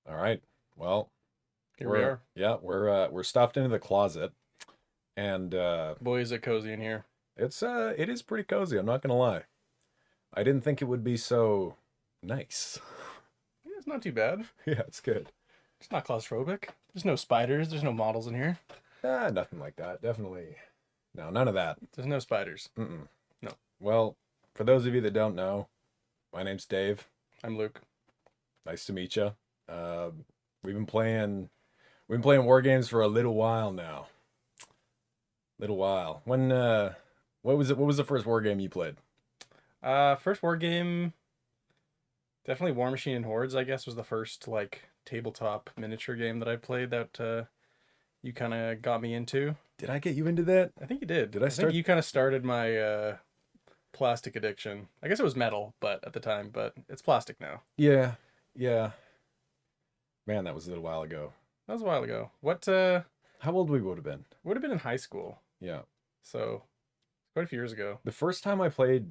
All right. Well, Here we are. we're stuffed into the closet, and Boy, is it cozy in here. it is pretty cozy. I'm not gonna lie. I didn't think it would be so nice. Yeah, it's not too bad. Yeah, it's good. It's not claustrophobic. There's no spiders. There's no models in here. Nothing like that. Definitely, no, none of that. There's no spiders. Mm-mm. No, Well, for those of you that don't know, my name's Dave. I'm Luke. Nice to meet you. Uh, we've been playing we've been playing war games for a little while now. Little while. What was it? What was the first war game you played? First war game, definitely War Machine and Hordes, I guess, was the first like tabletop miniature game that I played that you kind of got me into. Did I get you into that? I think you did. Did I I think start? you kind of started my plastic addiction. I guess it was metal, but at the time, but it's plastic now. Yeah, yeah. Man, that was a little while ago. That was a while ago. What How old we would have been? would have been in high school. Yeah. So, quite a few years ago. The first time I played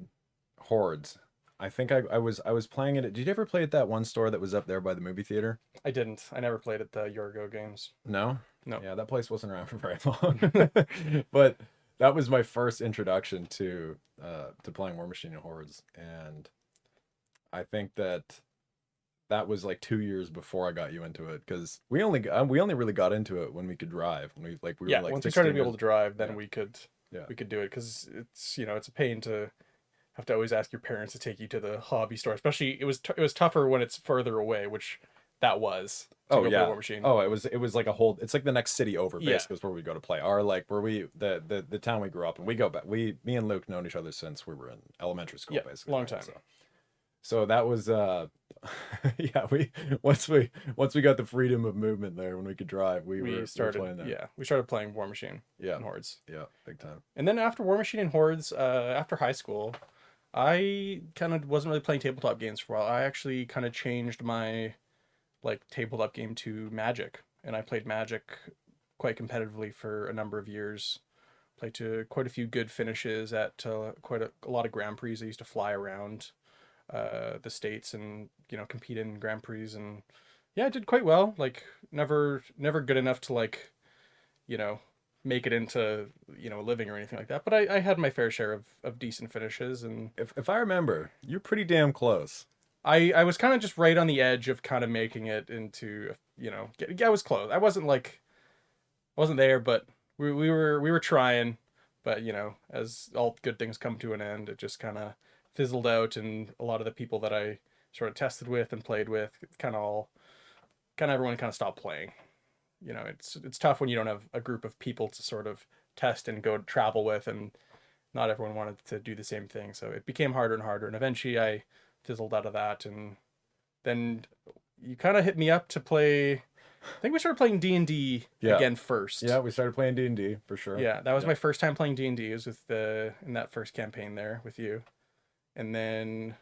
Hordes, I think I was playing it. Did you ever play at that one store that was up there by the movie theater? I didn't. I never played at the Yorgo games. No. No. Yeah, that place wasn't around for very long. But that was my first introduction to playing War Machine and Hordes, and I think that was like 2 years before I got you into it because we only really got into it when we could drive. When we were Yeah, like once we started to 16 be able years. to drive, Yeah, then yeah. we could do it because it's a pain to have to always ask your parents to take you to the hobby store. Especially it was tougher when it's further away, which that was to Oh go play yeah. War Machine. Oh, it was like a whole. It's like the next city over, Yeah, basically, is where we go to play. Our like where we the town we grew up in. We go back. Me and Luke known each other since we were in elementary school, yeah, basically, long right? time. So that was yeah, we got the freedom of movement there when we could drive, we were playing that. We started playing War Machine Yeah. and Hordes, Yeah, big time. and then after War Machine and Hordes, after high school, I kind of wasn't really playing tabletop games for a while. I actually kind of changed my like tabletop game to Magic, and I played Magic quite competitively for a number of years. Played to quite a few good finishes at quite a lot of Grand Prix. I used to fly around the states and compete in Grand Prix, and yeah, I did quite well. Like never good enough to like you know make it into a living or anything like that. But I had my fair share of decent finishes, and If I remember, you're pretty damn close. I was kind of just right on the edge of kind of making it into I was close. I wasn't there, but we were trying. But as all good things come to an end, it just kind of fizzled out, and a lot of the people that I sort of tested with and played with, kind of everyone kind of stopped playing. It's tough when you don't have a group of people to sort of test and go travel with, and not everyone wanted to do the same thing. So it became harder and harder, and eventually I fizzled out of that, and then you kind of hit me up to play. I think we started playing D&D Yeah. again first. Yeah, we started playing D&D for sure. Yeah, that was Yeah. my first time playing D&D. It was with the in that first campaign there with you. And then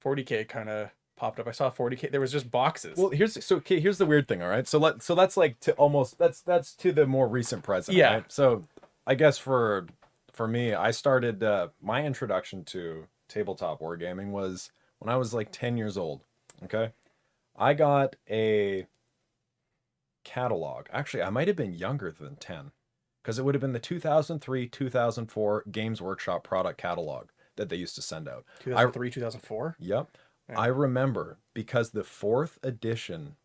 40K kind of popped up. I saw 40K. There was just boxes. Well, here's the weird thing, all right? So that's like to almost that's to the more recent present, Yeah. right? So I guess for me, I started my introduction to tabletop wargaming was when I was like 10 years old. Okay? I got a catalog. Actually, I might have been younger than 10 because it would have been the 2003, 2004 Games Workshop product catalog that they used to send out. I 2003, 2004. Yep. Yeah. I remember because the fourth edition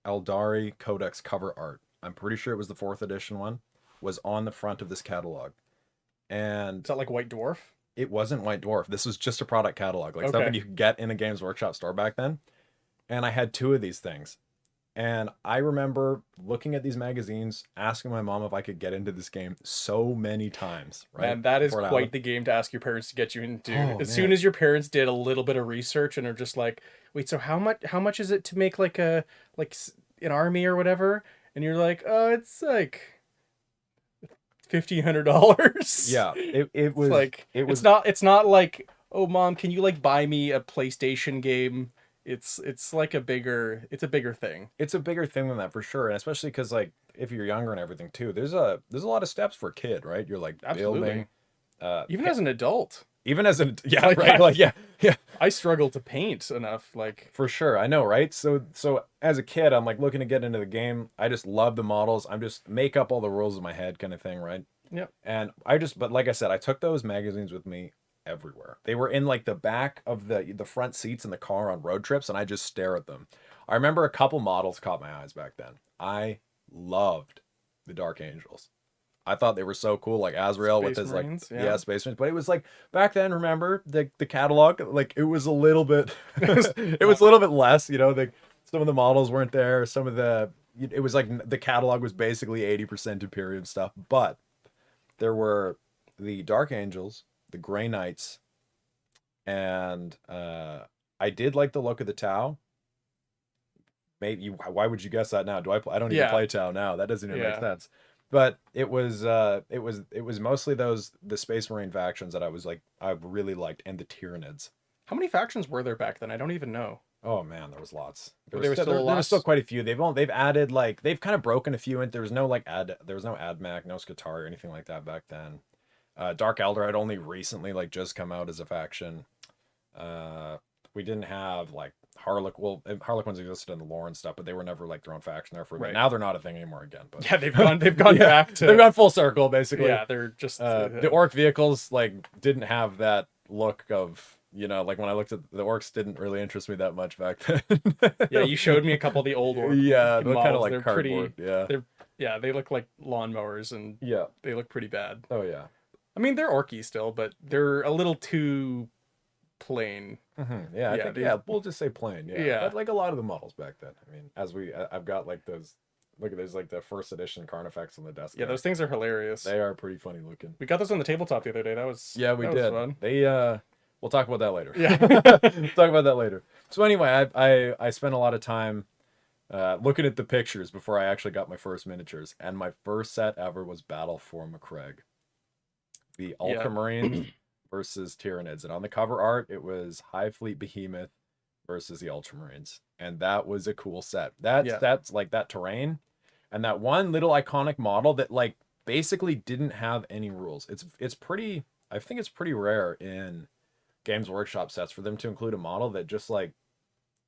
Eldari Codex cover art, I'm pretty sure it was the fourth edition one, was on the front of this catalog. Is And that like White Dwarf? it wasn't White Dwarf. This was just a product catalog, like stuff that Okay. you could get in a Games Workshop store back then. And I had two of these things. And I remember looking at these magazines, asking my mom if I could get into this game so many times, right? Man, that is Before it quite happened. the game to ask your parents to get you into. Oh As soon man. as your parents did a little bit of research and are just like, "Wait, so how much is it to make like an army or whatever?" And you're like, "Oh, it's like $1,500." Yeah, it It's was like it was it's not like, "Oh, mom, can you like buy me a PlayStation game?" It's like it's a bigger thing. it's a bigger thing than that for sure, and especially because like if you're younger and everything too, there's a lot of steps for a kid, right? You're like building, Absolutely. Even pi- as an adult. even as a yeah, Like, right, like yeah, I struggle to paint enough. Like, for sure. I know, right? So as a kid, I'm like looking to get into the game. I just love the models. I'm just make up all the rules in my head kind of thing, right? yep. And but like I said, I took those magazines with me everywhere. They were in like the back of the front seats in the car on road trips, and I just stare at them. I remember a couple models caught my eyes back then. I loved the Dark Angels. I thought they were so cool, like Azrael with Space his like Marines, yeah, yeah. Space Marines. But it was like back then, remember the catalog, like it was a little bit it was a little bit less, some of the models weren't there, some of the it was like the catalog was basically 80% Imperium stuff, but there were the Dark Angels, the Grey Knights, and I did like the look of the Tau. Maybe why would you guess that now? I don't even Yeah, play Tau now. That doesn't even make yeah. sense. But it was mostly the Space Marine factions that I really liked, and the Tyranids. How many factions were there back then? I don't even know. Oh man, there was lots. There was There was still still there was still lots. quite a few. They've added like they've kind of broken a few in. There was no AdMac, no Skitarii or anything like that back then. Dark Elder had only recently like just come out as a faction. Uh, we didn't have like Harlequin. Well, Harlequins existed in the lore and stuff, but they were never like their own faction there for a bit. Right. Now they're not a thing anymore again. But Yeah, they've gone yeah, back they've to gone full circle basically. yeah. They're just The orc vehicles like didn't have that look of like when I looked at the orcs didn't really interest me that much back then. yeah. You showed me a couple of the old orc Yeah, they're kind of models. like They're cardboard. pretty. Yeah, They're yeah. They look like lawnmowers and yeah. they look pretty bad. Oh yeah. I mean, they're orky still, but they're a little too plain. Yeah, I Yeah, think they we'll just say plain. Yeah, yeah. but like a lot of the models back then. I mean, I've got like those. Look at those like the first edition Carnifex on the desk Yeah, there. those things are hilarious. They are pretty funny looking. We got those on the tabletop the other day. Yeah, we that was did. fun. They we'll talk about that later. Yeah. Talk about that later. So anyway, I spent a lot of time looking at the pictures before I actually got my first miniatures, and my first set ever was Battle for McCraig, the Yeah. Ultramarines versus Tyranids, and on the cover art it was High Fleet Behemoth versus the Ultramarines, and that was a cool set. Yeah. That's like that terrain, and that one little iconic model that like basically didn't have any rules. It's pretty. I think it's pretty rare in Games Workshop sets for them to include a model that just like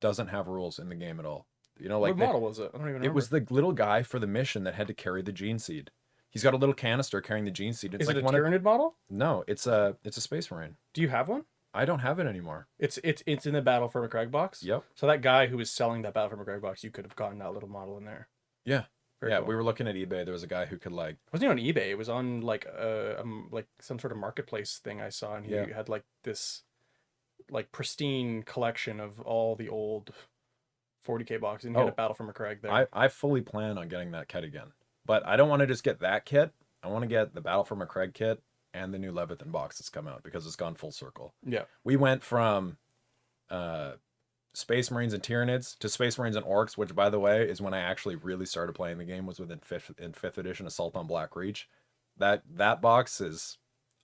doesn't have rules in the game at all. Like What model was it? I don't even it remember. was the little guy for the mission that had to carry the gene seed. He's got a little canister carrying the gene seed. It's Is like it a one of Tyranid model? no, it's a Space Marine. Do you have one? I don't have it anymore. It's in the Battle for McCraig box. Yep. So that guy who was selling that Battle for McCraig box, you could have gotten that little model in there. Yeah. Very Yeah, cool. we were looking at eBay. There was a guy who could like It wasn't even on eBay. It was on like some sort of marketplace thing I saw, and he Yeah. had like this like pristine collection of all the old 40K boxes, and he had Oh. a Battle for McCraig there. I fully plan on getting that kit again. But I don't want to just get that kit. I want to get the Battle for McCraig kit and the new Leviathan box that's come out because it's gone full circle. Yeah. We went from Space Marines and Tyranids to Space Marines and Orcs, which by the way is when I actually really started playing the game, was within fifth edition Assault on Black Reach. That box is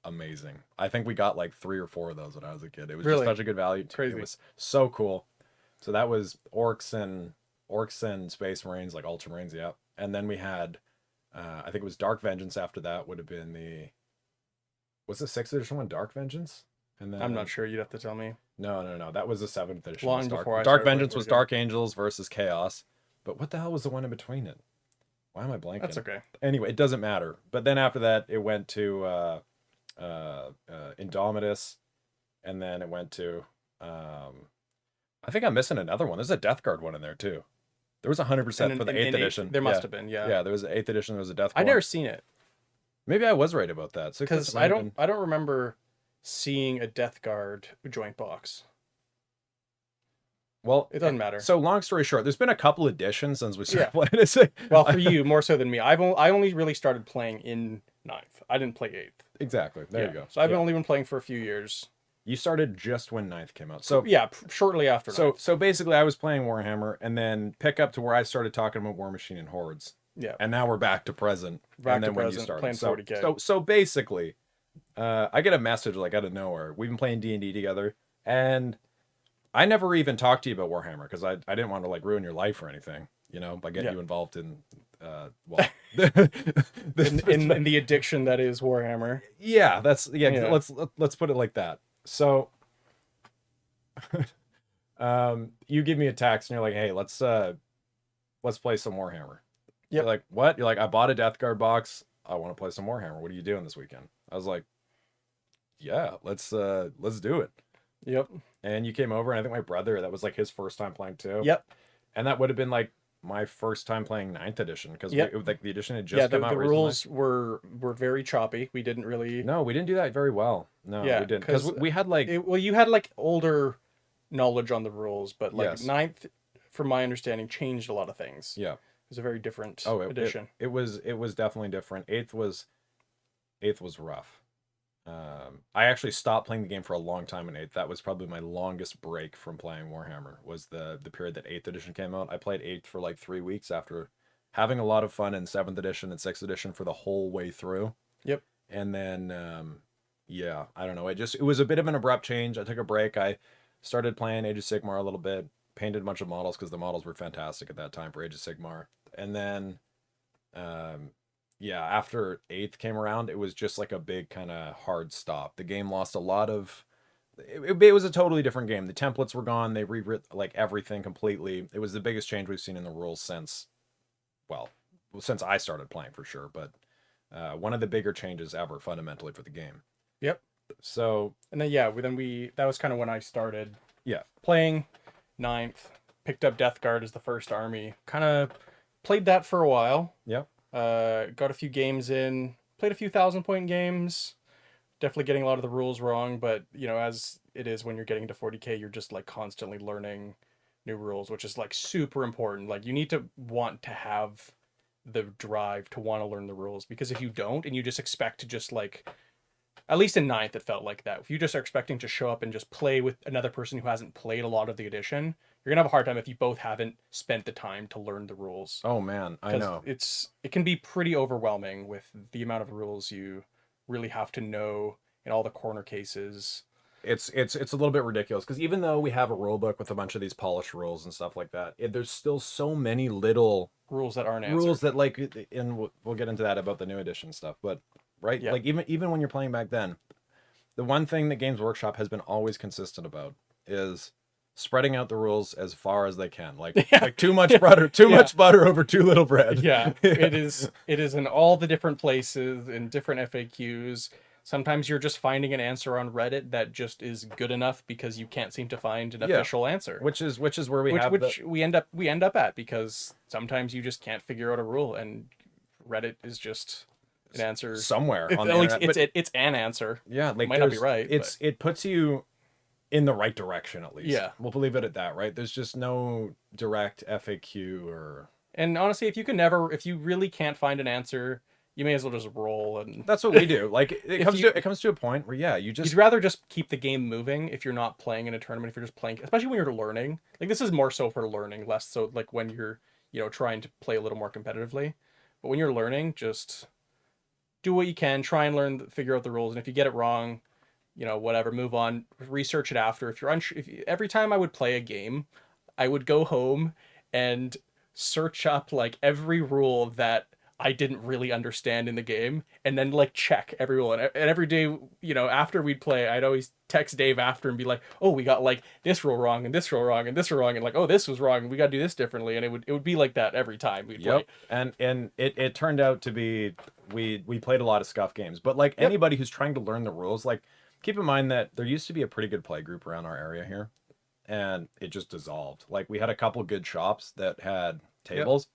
amazing. I think we got like 3 or 4 of those when I was a kid. It was Really? just such a good value. Crazy. It was so cool. So that was Orcs and Space Marines, like Ultramarines, yeah. And then we had I think it was Dark Vengeance after that would have been what's the 6th edition one? Dark Vengeance? And then I'm not sure. You'd have to tell me. No. That was the 7th edition. Long Was before I Dark started Vengeance playing was Wargaming. Dark Angels versus Chaos. But what the hell was the one in between it? Why am I blanking? That's okay. Anyway, it doesn't matter. But then after that, it went to Indomitus, and then it went to I think I'm missing another one. There's a Death Guard one in there too. There was 100% for the 8th edition. There must have been, yeah. Yeah, there was the 8th edition. There was a Death Guard. I've never seen it Maybe I was right about that. because I don't remember seeing a Death Guard joint box. Well, It doesn't matter. So long story short, there's been a couple editions since we started Yeah. playing this. Well, for you more so than me. I only really started playing in 9th. I didn't play 8th. Exactly. There you go. So I've Yeah. only been playing for a few years. You started just when 9th came out. So Yeah, shortly after. So basically, I was playing Warhammer, and then pick up to where I started talking about War Machine and Hordes. Yeah. And now we're back to present. Back and to then when you present, started. playing so, 40K. So basically, I get a message like out of nowhere. We've been playing D&D together, and I never even talked to you about Warhammer because I didn't want to like ruin your life or anything, by getting Yeah. you involved in well, In the addiction that is Warhammer. yeah, Yeah. let's put it like that. So, you give me a text and you're like, hey, let's play some Warhammer. You're Yep. like, what? You're like, I bought a Death Guard box. I want to play some Warhammer. What are you doing this weekend? I was like, yeah, let's do it. Yep. And you came over, and I think my brother, that was like his first time playing too. Yep. And that would have been like my first time playing ninth edition because Yep. like the edition had Yeah, just come out the recently. rules were very choppy. We didn't really. No, we didn't do that very well. No, Yeah, we didn't because because we had like well, you had like older knowledge on the rules, but like yes, ninth, from my understanding, changed a lot of things. yeah. It was a very different Oh, edition. it was definitely different. Eighth was rough. I actually stopped playing the game for a long time in eighth. That was probably my longest break from playing Warhammer. Was the period that eighth edition came out. I played eighth for like 3 weeks after having a lot of fun in seventh edition and sixth edition for the whole way through. Yep. And then yeah, I don't know. It was a bit of an abrupt change. I took a break. I started playing Age of Sigmar a little bit. Painted a bunch of models because the models were fantastic at that time for Age of Sigmar. And then um yeah, after eighth came around, it was just like a big kind of hard stop. The game lost a lot of. It was a totally different game. The templates were gone. They rewrote like everything completely. It was the biggest change we've seen in the rules since, well, since I started playing for sure. But one of the bigger changes ever fundamentally for the game. Yep. So And then yeah, that was kind of when I started yeah, playing ninth. Picked up Death Guard as the first army. Kind of played that for a while. yeah, Got a few games in. Played a few 1,000 point games. Definitely getting a lot of the rules wrong, but you know, as it is when you're getting to 40k, you're just like constantly learning new rules, which is like super important. Like you need to want to have the drive to want to learn the rules, because if you don't and you just expect to just like, at least in ninth, it felt like that. If you just are expecting to show up and just play with another person who hasn't played a lot of the edition, you're gonna have a hard time if you both haven't spent the time to learn the rules. oh man, I Because know. it can be pretty overwhelming with the amount of rules you really have to know in all the corner cases. It's a little bit ridiculous because even though we have a rule book with a bunch of these polished rules and stuff like that, there's still so many little Rules that aren't rules answered. that like, and we'll get into that about the new edition stuff, but right, Yeah. like even when you're playing back then, the one thing that Games Workshop has been always consistent about is spreading out the rules as far as they can, Yeah. like too Yeah. much butter over too little bread. Yeah. It is in all the different places, in different FAQs. Sometimes you're just finding an answer on Reddit that just is good enough because you can't seem to find an Yeah, official answer. which is where we Which have the which we end up at, because sometimes you just can't figure out a rule, and Reddit is just an answer. somewhere It's, on at the least internet, but it's an answer. yeah, It like might not be there's right, but it puts you in the right direction at least. yeah. We'll leave it at that, right? There's just no direct FAQ or And honestly, if you really can't find an answer, you may as well just roll. And that's what we do. Like if you it comes to a point where yeah, you you'd just rather just keep the game moving if you're not playing in a tournament. If you're just playing, especially when you're learning, like this is more so for learning, less so like when you're trying to play a little more competitively. But when you're learning, just do what you can, try and figure out the rules, and if you get it wrong, whatever, move on, research it after. If you're unsure, every time I would play a game, I would go home and search up like every rule that I didn't really understand in the game, and then like check every rule. And every day, after we'd play, I'd always text Dave after and be like, "Oh, we got like this rule wrong and this rule wrong and this rule wrong, and like, oh, this was wrong, and we got to do this differently." And it would be like that every time we'd play. yep. And it turned out to be we played a lot of scuff games, but like Yep. anybody who's trying to learn the rules, like keep in mind that there used to be a pretty good play group around our area here, and it just dissolved. Like we had a couple good shops that had Yep. tables,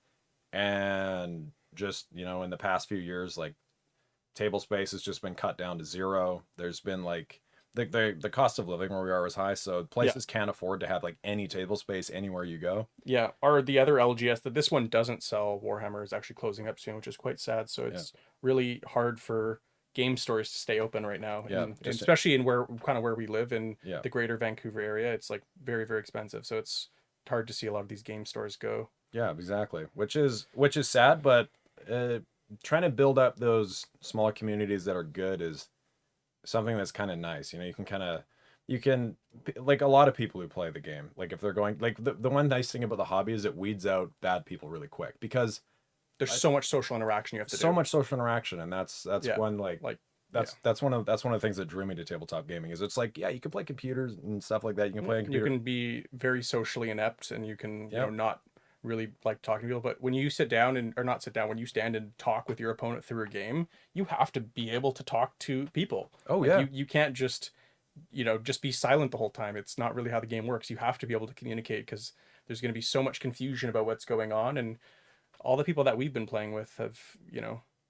and just in the past few years, like table space has just been cut down to zero. There's been like the cost of living where we are is high, so Yeah. places can't afford to have like any table space anywhere you go. Yeah, or the other LGS that this one doesn't sell, Warhammer, is actually closing up soon, which is quite sad. So Yeah, it's really hard for game stores to stay open right now, yeah, and just especially in where we live in yeah. the greater Vancouver area, it's like very, very expensive. So it's hard to see a lot of these game stores go. Yeah, exactly. Which is sad, but trying to build up those smaller communities that are good is something that's kind of nice. You can like a lot of people who play the game. Like if they're going like the one nice thing about the hobby is it weeds out bad people really quick because there's so much social interaction you have to so do. much social interaction, and that's Yeah. one like Like, yeah. that's one of the things that drew me to tabletop gaming. Is it's like, yeah, you can play computers and stuff like that. You can play on You computer. can be very socially inept and you can, Yep. not really like talking to people. But when you sit down and, or not sit down, when you stand and talk with your opponent through a game, you have to be able to talk to people. Oh Like yeah, you can't just, just be silent the whole time. It's not really how the game works. You have to be able to communicate because there's going to be so much confusion about what's going on. And all the people that we've been playing with have,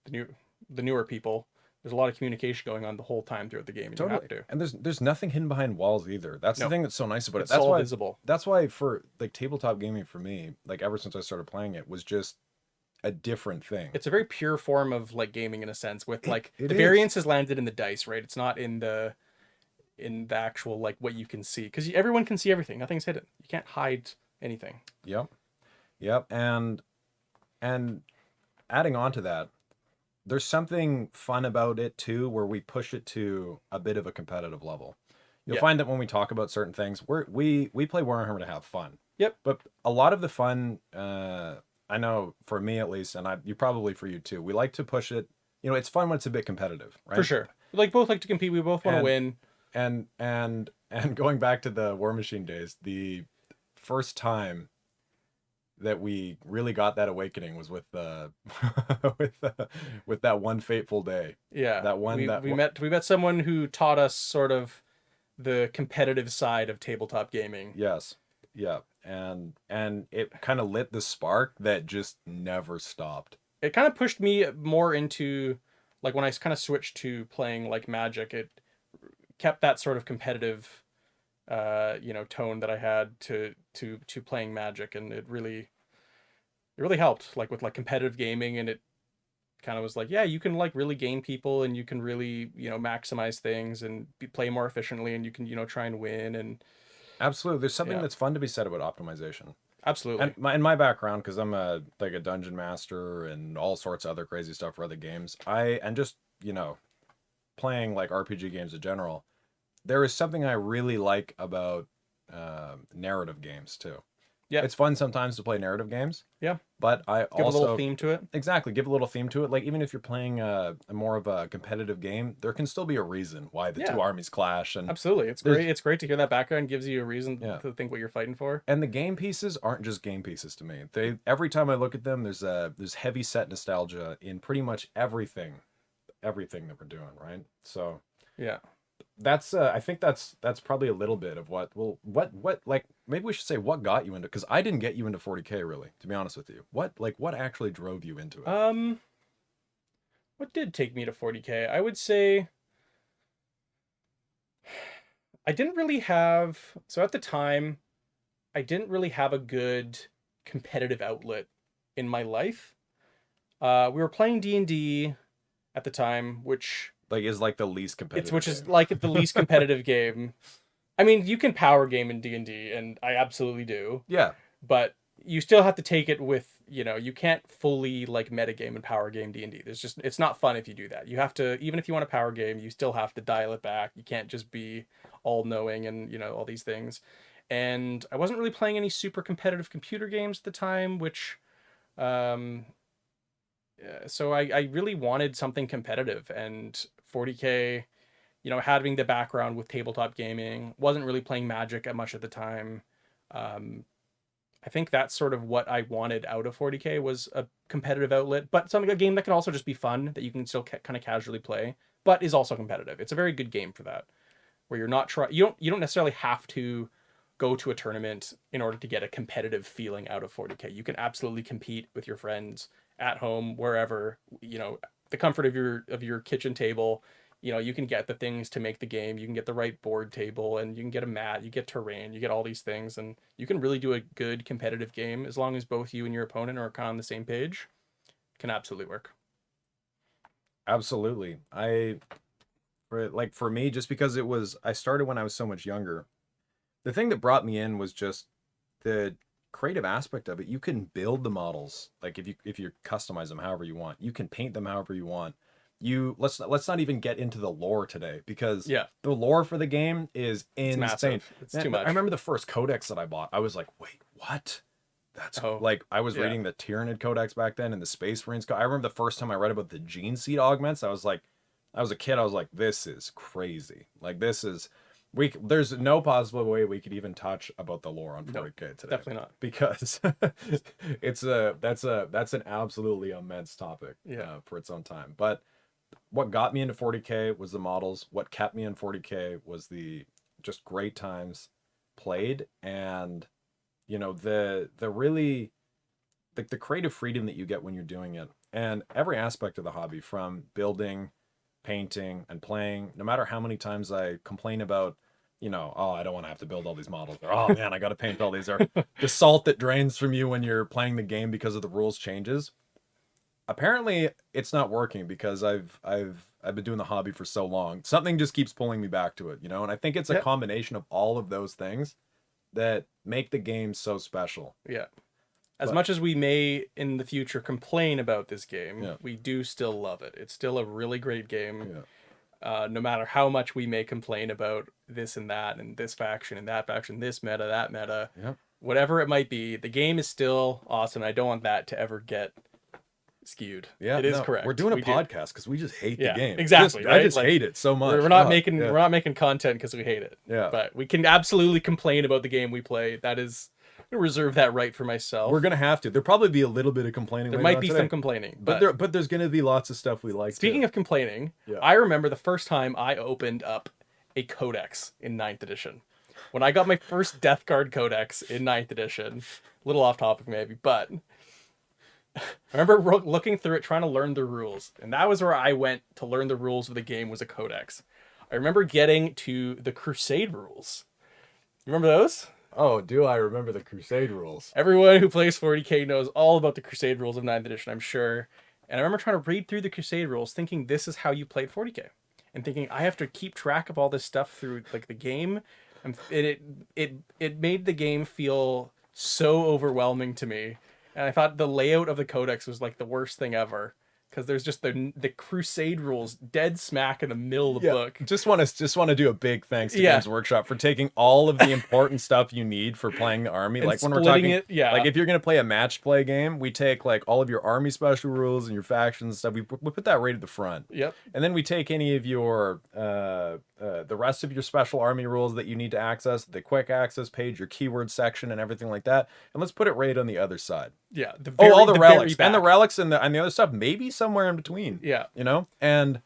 the newer people, there's a lot of communication going on the whole time throughout the game, and you totally. have to. And there's nothing hidden behind walls either. That's the No, thing that's so nice about it. it's all visible. That's why for like tabletop gaming for me, like ever since I started playing it, was just a different thing. It's a very pure form of like gaming in a sense, with like It the is. variance is landed in the dice, right? It's not in the actual like what you can see, because everyone can see everything. Nothing's hidden. You can't hide anything. Yep. Yep. And adding on to that, there's something fun about it too, where we push it to a bit of a competitive level. You'll Yeah. find that when we talk about certain things, we play Warhammer to have fun. Yep. But a lot of the fun, I know for me at least, and you probably for you too, we like to push it. It's fun when it's a bit competitive, right? For sure. We like both like to compete. We both want to And win. and going back to the War Machine days, the first time that we really got that awakening was with with with that one fateful day. Yeah. That one that We met someone who taught us sort of the competitive side of tabletop gaming. Yes. Yeah. And it kind of lit the spark that just never stopped. It kind of pushed me more into like when I kind of switched to playing like Magic, it kept that sort of competitive tone that I had to playing Magic, and it really helped like with like competitive gaming, and it kind of was like, yeah, you can like really gain people and you can really, maximize things and play more efficiently, and you can, try and win. And Absolutely. There's something yeah, that's fun to be said about optimization. And absolutely. in my background, because I'm a dungeon master and all sorts of other crazy stuff for other games, and just, playing like RPG games in general, there is something I really like about narrative games too. Yeah. It's fun sometimes to play narrative games, Yeah. but I Give a little also theme to it. exactly give a little theme to it. Like even if you're playing a more of a competitive game, there can still be a reason why the two Yeah. armies clash, and Absolutely. It's there's great. It's great to hear that background. Gives you a reason yeah. to think what you're fighting for. And the game pieces aren't just game pieces to me. They every time I look at them, there's heavy set nostalgia in pretty much everything that we're doing, right? So Yeah. that's I think that's probably a little bit of what like maybe we should say what got you into, because I didn't get you into 40K really, to be honest with you. What actually drove you into it? What did take me to 40K? I would say I didn't really have, so at the time, I didn't really have a good competitive outlet in my life. We were playing D&D at the time, which Like is like the least competitive which is game. like the least competitive game. I mean, you can power game in D&D, and I absolutely do, Yeah. but you still have to take it with, you can't fully like metagame and power game D&D. It's not fun if you do that. You have to, even if you want to power game, you still have to dial it back. You can't just be all knowing and, all these things. And I wasn't really playing any super competitive computer games at the time, which, um, so I really wanted something competitive, and 40K, having the background with tabletop gaming, wasn't really playing Magic at much at the time. Um, I think that's sort of what I wanted out of 40K, was a competitive outlet, but a game that can also just be fun, that you can still kind of casually play, but is also competitive. It's a very good game for that, where you're not you don't necessarily have to go to a tournament in order to get a competitive feeling out of 40K. You can absolutely compete with your friends at home, wherever, the comfort of your kitchen table. You can get the things to make the game. You can get the right board table, and you can get a mat, you get terrain, you get all these things, and you can really do a good competitive game as long as both you and your opponent are kind of on the same page. It can absolutely work. Absolutely. For me, just because I started when I was so much younger. The thing that brought me in was just the creative aspect of it. You can build the models, like if you customize them however you want. You can paint them however you want. Let's not even get into the lore today, because Yeah, the lore for the game is it's insane. massive. It's too much. I remember the first codex that I bought. I was like, wait, what? That's Oh, like I was yeah. reading the Tyranid Codex back then and the Space Marines. I remember the first time I read about the gene seed augments. I was like, I was a kid. I was like, this is crazy. Like this is there's no possible way we could even touch about the lore on Nope, 40K today definitely not. because that's an absolutely immense topic Yeah. for its own time. But what got me into 40K was the models. What kept me in 40K was the just great times played and the really the creative freedom that you get when you're doing it and every aspect of the hobby from building, painting and playing, no matter how many times I complain about, oh, I don't want to have to build all these models, or oh man, I got to paint all these, or the salt that drains from you when you're playing the game because of the rules changes. Apparently it's not working because I've been doing the hobby for so long. Something just keeps pulling me back to it, and I think it's a Yep. combination of all of those things that make the game so special. Yeah. As But much as we may in the future complain about this game, yeah, we do still love it. It's still a really great game. yeah, No matter how much we may complain about this and this faction and that faction, this meta, that meta, yeah, whatever it might be, the game is still awesome. I don't want that to ever get skewed. yeah. It is No, we're correct. doing a We do. podcast because we just hate the Yeah, game. exactly. I Right. just Like hate it so much. we're not Oh, making yeah, we're not making content because we hate it. yeah. But we can absolutely complain about the game we play. That is, I'm gonna reserve that right for myself. We're gonna have to. There'll probably be a little bit of complaining. There later might on be today. some complaining, but there's gonna be lots of stuff we like. speaking too. of complaining, Yeah. I remember the first time I opened up a codex in ninth edition. When I got my first Death Guard codex in ninth edition, a little off topic maybe, but I remember looking through it, trying to learn the rules. And that was where I went to learn the rules of the game, was a codex. I remember getting to the Crusade rules. Remember those? Oh, do I remember the Crusade rules? Everyone who plays 40K knows all about the Crusade rules of ninth edition, I'm sure. And I remember trying to read through the Crusade rules, thinking this is how you played 40K. And thinking I have to keep track of all this stuff through like the game. And it made the game feel so overwhelming to me. And I thought the layout of the codex was like the worst thing ever. Because there's just the Crusade rules dead smack in the middle of the book. Just want to do a big thanks to Yeah. Games Workshop for taking all of the important stuff you need for playing the army. And Like when we're splitting talking, it, yeah. like if you're gonna play a match play game, we take like all of your army special rules and your factions and stuff. We put that right at the front. Yep. And then we take any of your the rest of your special army rules that you need to access, the quick access page, your keyword section, and everything like that. And let's put it right on the other side. Yeah. All the relics very and the back. relics and the other stuff, maybe somewhere in between. Yeah. And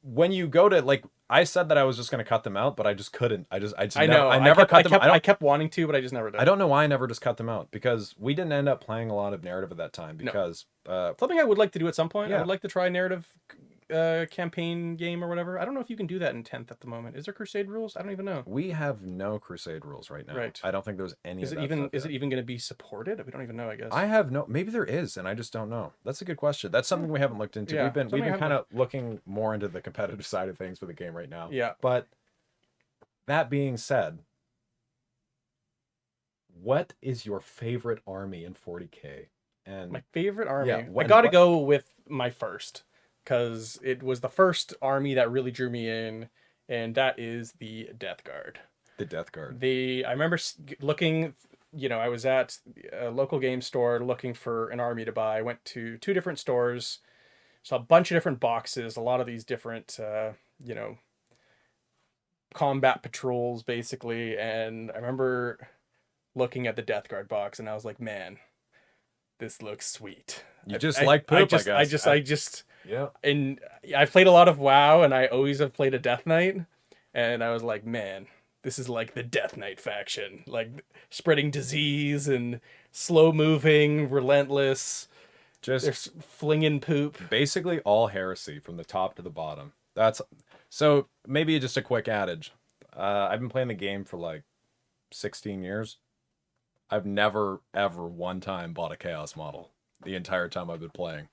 when you go to like, I said that I was just going to cut them out, but I just couldn't. I know. I never cut them. I kept wanting to, but I just never did. I don't know why I never just cut them out because we didn't end up playing a lot of narrative at that time because Something I would like to do at some point. I Yeah. would like to try a narrative campaign game or whatever. I don't know if you can do that in 10th at the moment. Is there Crusade rules? I don't even know. we have no Crusade rules right now. Right. I don't think there's any. Is of it that even stuff is yet. it even going to be supported? We don't even know, I guess. I have no. Maybe there is, and I just don't know. That's a good question. That's something we haven't looked into. Yeah, we've been something I haven't kind of looking more into the competitive side of things for the game right now. Yeah. But that being said, what is your favorite army in 40K? And My favorite army. Yeah, I got to go with my first because it was the first army that really drew me in, and that is the Death Guard. the Death Guard. I remember looking, I was at a local game store looking for an army to buy. I went to two different stores, saw a bunch of different boxes, a lot of these different, combat patrols basically. And I remember looking at the Death Guard box and I was like, man, this looks sweet. You just like poop, I guess. Yeah. And I've played a lot of WoW and I always have played a Death Knight. And I was like, man, this is like the Death Knight faction, like spreading disease and slow moving, relentless. They're Just flinging poop. basically all heresy from the top to the bottom. That's so maybe just a quick adage. I've been playing the game for like 16 years. I've never ever one time bought a chaos model the entire time I've been playing.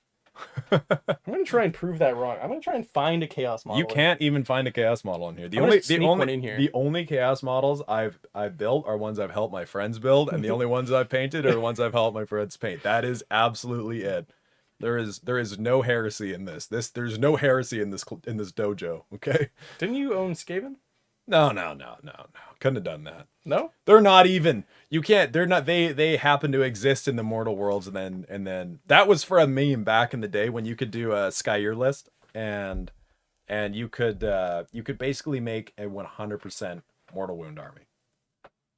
I'm gonna try and prove that wrong. I'm gonna try and find a chaos model. You can't even find a chaos model in here. I'm gonna sneak one in here. The only chaos models I've built are ones I've helped my friends build, and the only ones I've painted are the ones I've helped my friends paint. That is absolutely it. There is no heresy in this. There's no heresy in this dojo. Okay. Didn't you own Skaven? No. Couldn't have done that. No? They're not even. You can't. They're not. They happen to exist in the mortal worlds, and then that was for a meme back in the day when you could do a Skyear list, and you could basically make a 100% mortal wound army.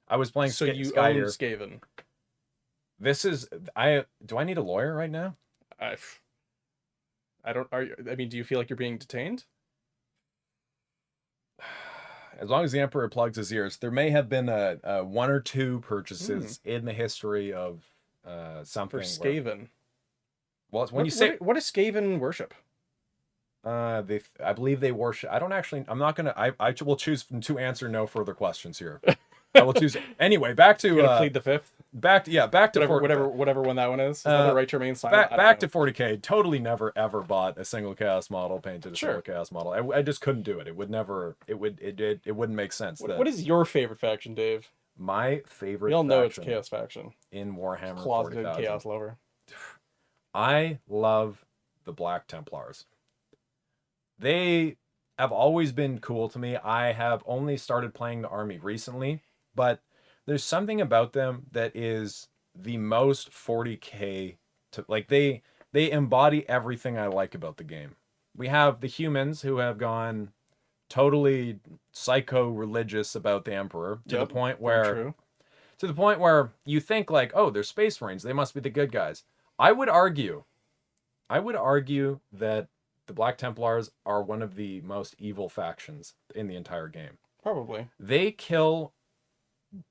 I was playing So you own Skyear. Skaven. This is I. Do I need a lawyer right now? I, I don't. Are you, I mean, do you feel like you're being detained? As long as the emperor plugs his ears, there may have been a one or two purchases in the history of For something. Skaven. Well, it's when you say What is Skaven worship? I believe they worship. I don't actually. I'm not gonna. I will choose to answer no further questions here. I will choose anyway. Back to You're gonna plead the fifth. back to Whatever one that one is. Is that the right to remain silent? back to 40k. Totally never ever bought a single chaos model, painted a Sure. single chaos model. I just couldn't do it. It would never. It wouldn't make sense. What is your favorite faction, Dave? My favorite? We all know it's faction Chaos faction. in Warhammer Closeted 40,000. Chaos lover. I love the Black Templars. They have always been cool to me. I have only started playing the army recently, but there's something about them that is the most 40k to like they embody everything I like about the game. We have the humans who have gone totally psycho religious about the emperor to the Yep, point very where true. you think like, oh, they're space marines, they must be the good guys. I would argue that the Black Templars are one of the most evil factions in the entire game. Probably. They kill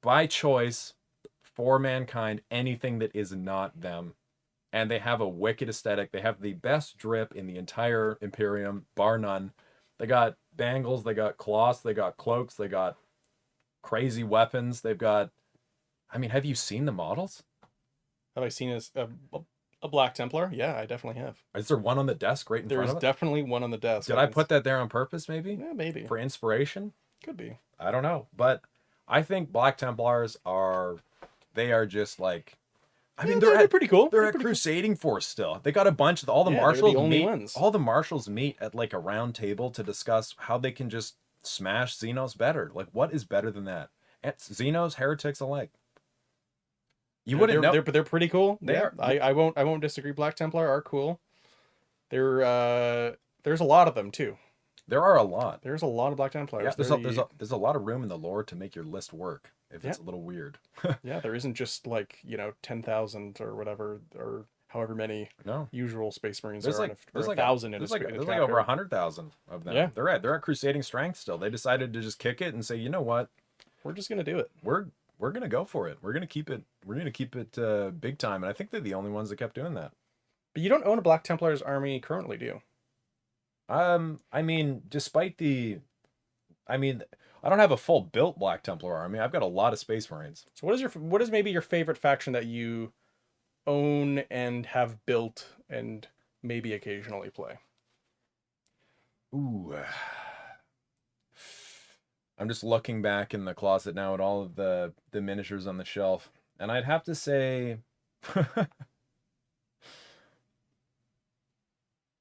by choice for mankind anything that is not them. And they have a wicked aesthetic. They have the best drip in the entire Imperium, bar none. They got bangles, they got cloths, they got cloaks, they got crazy weapons. They've got. I mean, have you seen the models? Have I seen a Black Templar? Yeah, I definitely have. Is there one on the desk right in There front is of it? definitely one on the desk. Did I put that there on purpose, maybe? Yeah, maybe. For inspiration? Could be. I don't know. But I think Black Templars are. They are just like. I mean, they're pretty cool. They're They're a pretty cool. crusading force still. They got a bunch of all the Yeah, they're the marshals only meet. ones. All the marshals meet at like a round table to discuss how they can just smash Xenos better. Like, what is better than that? It's Xenos, heretics alike. You wouldn't know. They're pretty cool. They Yeah, are. I won't disagree. Black Templar are cool. There's a lot of them too. There are a lot. There's a lot of Black Yeah, Templars. there's a lot of room in the lore to make your list work if it's a little weird. Yeah, there isn't just like 10,000 or whatever or however many No, usual Space Marines there's there like are. there's like 1,000 in there's a like in a there's like chapter. over 100,000 of them. Yeah. They're at crusading strength still. They decided to just kick it and say, you know what, We're just gonna do it. we're gonna go for it. We're gonna keep it. We're gonna keep it big time. And I think they're the only ones that kept doing that. But you don't own a Black Templar's army currently, do you? I mean, I mean, I don't have a full built Black Templar army. I've got a lot of Space Marines. So what is maybe your favorite faction that you own and have built and maybe occasionally play? Ooh. I'm just looking back in the closet now at all of the miniatures on the shelf, and I'd have to say,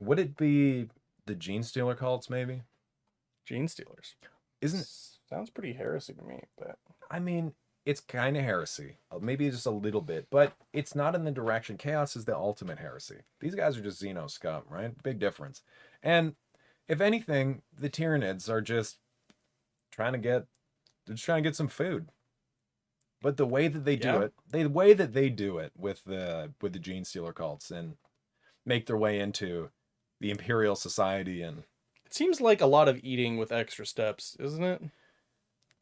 would it be the Gene Stealer cults? Maybe. Gene Stealers. Isn't Sounds pretty heresy to me, but I mean, it's kind of heresy, maybe just a little bit, but it's not in the direction. Chaos is the ultimate heresy. These guys are just Xeno scum, right? Big difference. And if anything, the Tyranids are just they're just trying to get some food. But the way that they do it, with the Gene Stealer cults and make their way into the Imperial Society, and it seems like a lot of eating with extra steps, isn't it?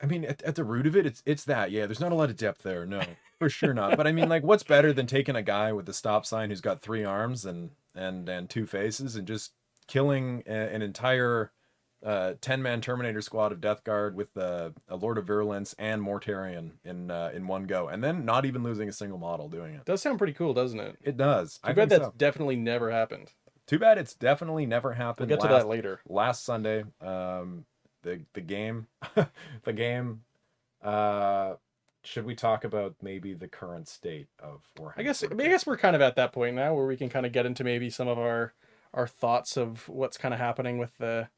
I mean, at the root of it, it's that. Yeah, there's not a lot of depth there. No, for sure not. But I mean, like, what's better than taking a guy with a stop sign who's got 3 arms and two faces and just killing an entire 10-man Terminator squad of Death Guard with a Lord of Virulence and Mortarion in one go, and then not even losing a single model doing it. Does sound pretty cool, doesn't it? It does. Too bad that's definitely never happened. Too bad it's definitely never happened. We'll get to that later. Last Sunday, the game, the game. Should we talk about maybe the current state of Warhammer? I guess we're kind of at that point now where we can kind of get into maybe some of our thoughts of what's kind of happening with the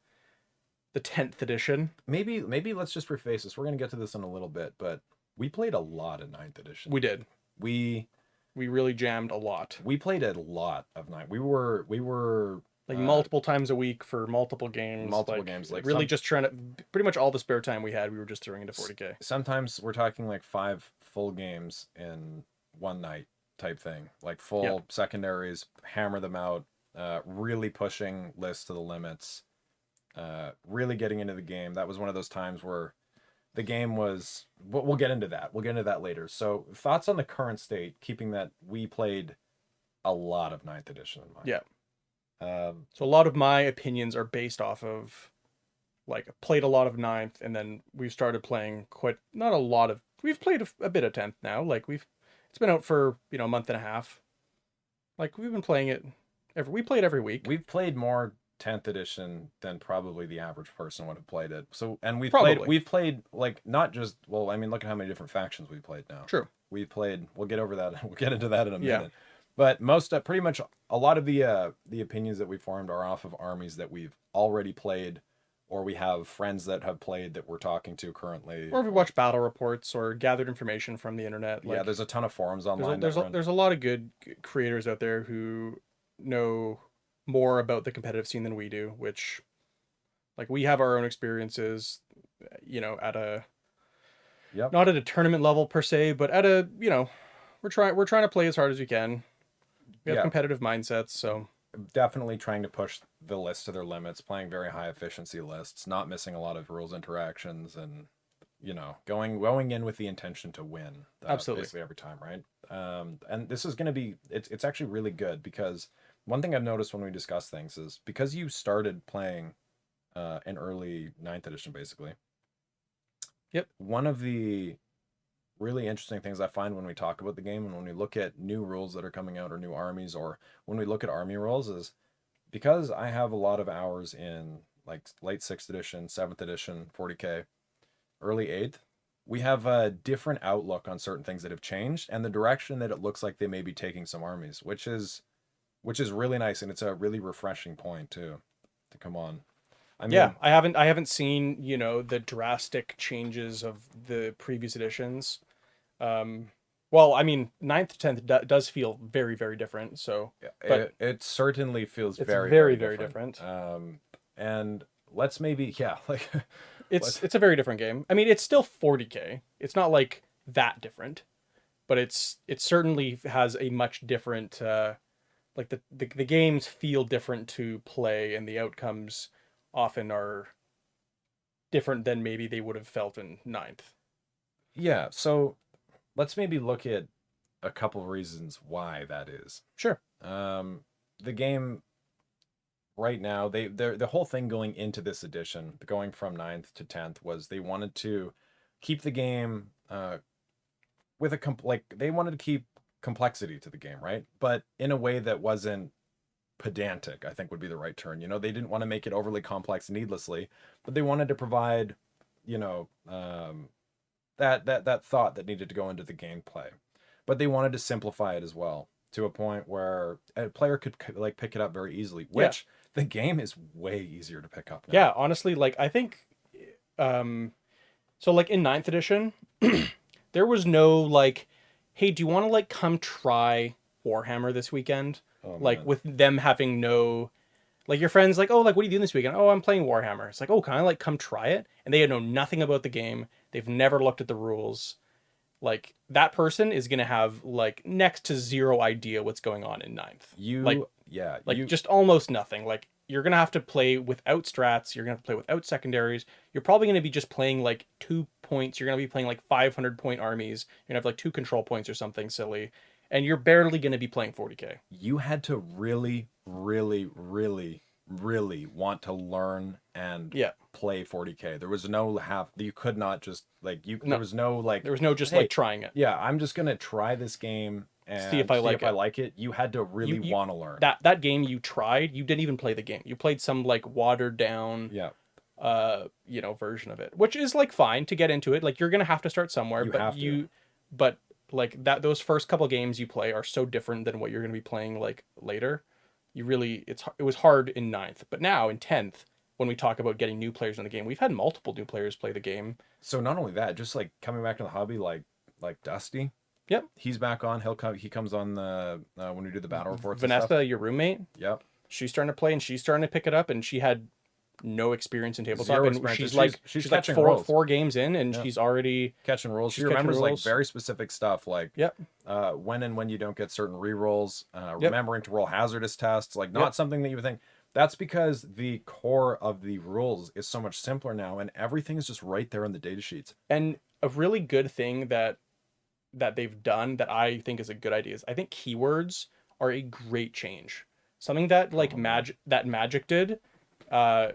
10th edition. Maybe let's just preface this. We're gonna get to this in a little bit, but We played a lot in ninth edition. We did. We We really jammed a lot. we played a lot of ninth. We were Like multiple times a week for multiple games. multiple Like games. Like really just trying to pretty much all the spare time we had, we were just throwing into 40K. sometimes we're talking like 5 full games in one night type thing. Like Yeah. full secondaries, hammer them out, really pushing lists to the limits, really getting into the game. That was one of those times where the game was. We'll get into that. We'll get into that later. So thoughts on the current state, keeping that we played a lot of ninth edition in mind. Yeah. Um, So a lot of my opinions are based off of like played a lot of ninth, and then we've started playing quite not a lot of. We've played a bit of 10th now. Like it's been out for a month and a half. Like we've been playing it. We played every week. we've played more 10th edition than probably the average person would have played it. So, and Probably. we've played like not just, well, I mean, look at how many different factions we've played now. True. We've played, we'll get over that. We'll get into that in a Yeah. minute. But pretty much a lot of the opinions that we formed are off of armies that we've already played, or we have friends that have played that we're talking to currently. Or we watch battle reports or gathered information from the internet. Yeah, Like there's a ton of forums online. there's a lot of good creators out there who know more about the competitive scene than we do, which like we have our own experiences, at a Yep. not at a tournament level per se, but at a, we're trying to play as hard as we can. We have Yeah. competitive mindsets, so Definitely trying to push the list to their limits, playing very high efficiency lists, not missing a lot of rules interactions, and going in with the intention to win. Absolutely. Basically every time, right? And this is going to be it's actually really good because one thing I've noticed when we discuss things is because you started playing in early ninth edition, basically. Yep. One of the really interesting things I find when we talk about the game and when we look at new rules that are coming out or new armies or when we look at army rules is because I have a lot of hours in like late 6th edition, 7th edition, 40K, early 8th, we have a different outlook on certain things that have changed and the direction that it looks like they may be taking some armies, which is really nice, and it's a really refreshing point too to come on. I mean, yeah, I haven't seen, the drastic changes of the previous editions. Well, I mean, ninth to 10th does feel very, very different. So, but it certainly feels it's very, very, very very different. different. And let's maybe, yeah, like It's a very different game. I mean, it's still 40K. It's not like that different, but it certainly has a much different like the games feel different to play, and the outcomes often are different than maybe they would have felt in ninth. yeah. So let's maybe look at a couple of reasons why that is. Sure. The game right now, the whole thing going into this edition, going from 9th to 10th, was they wanted to keep the game with they wanted to keep complexity to the game, right? But in a way that wasn't pedantic, I think would be the right term. They didn't want to make it overly complex needlessly, but they wanted to provide, that thought that needed to go into the gameplay. But they wanted to simplify it as well to a point where a player could like pick it up very easily, which the game is way easier to pick up now. Yeah, honestly, like I think so like in ninth edition, there was no like, hey, do you want to like come try Warhammer this weekend? Oh, Like man. with them having no, like your friends like, oh, like what are you doing this weekend? Oh, I'm playing Warhammer. It's like, oh, can I like come try it? And they know nothing about the game. They've never looked at the rules. Like that person is gonna have like next to zero idea what's going on in ninth. Just almost nothing. Like you're gonna have to play without strats. You're gonna have to play without secondaries. You're probably gonna be just playing like 2 points. You're gonna be playing like 500-point armies. You're gonna have like 2 control points or something silly, and you're barely gonna be playing 40K. You had to really, really, really, really want to learn and Yeah. play 40K. There was no you could not just like No. there was no like There was no just hey, like trying it. yeah, I'm just gonna try this game and See if I like it. You had to really You- want to learn. That game you tried, you didn't even play the game. You played some like watered down Yeah, version of it, which is like fine to get into it. Like you're gonna have to start somewhere, You but have to. but like that those first couple games you play are so different than what you're gonna be playing like later. It was hard in ninth, but now in 10th, when we talk about getting new players in the game. We've had multiple new players play the game. So not only that, just like coming back to the hobby, like Dusty, Yep. he's back on. He comes on the when we do the battle reports and stuff. Vanessa, your roommate, Yep. she's starting to play and she's starting to pick it up, and she had no experience in tabletop, Zero and experience, she's and like she's like catching four rolls. four games in, and Yeah. she's already Catching rolls. She She's catching remembers like rolls. very specific stuff, like Yep. when and when you don't get certain rerolls, Yep. remembering to roll hazardous tests, like not Yep. something that you would think. That's because the core of the rules is so much simpler now, and everything is just right there in the data sheets. And a really good thing that they've done that I think is a good idea is I think keywords are a great change. Something that like Oh, man. Magic did. Uh,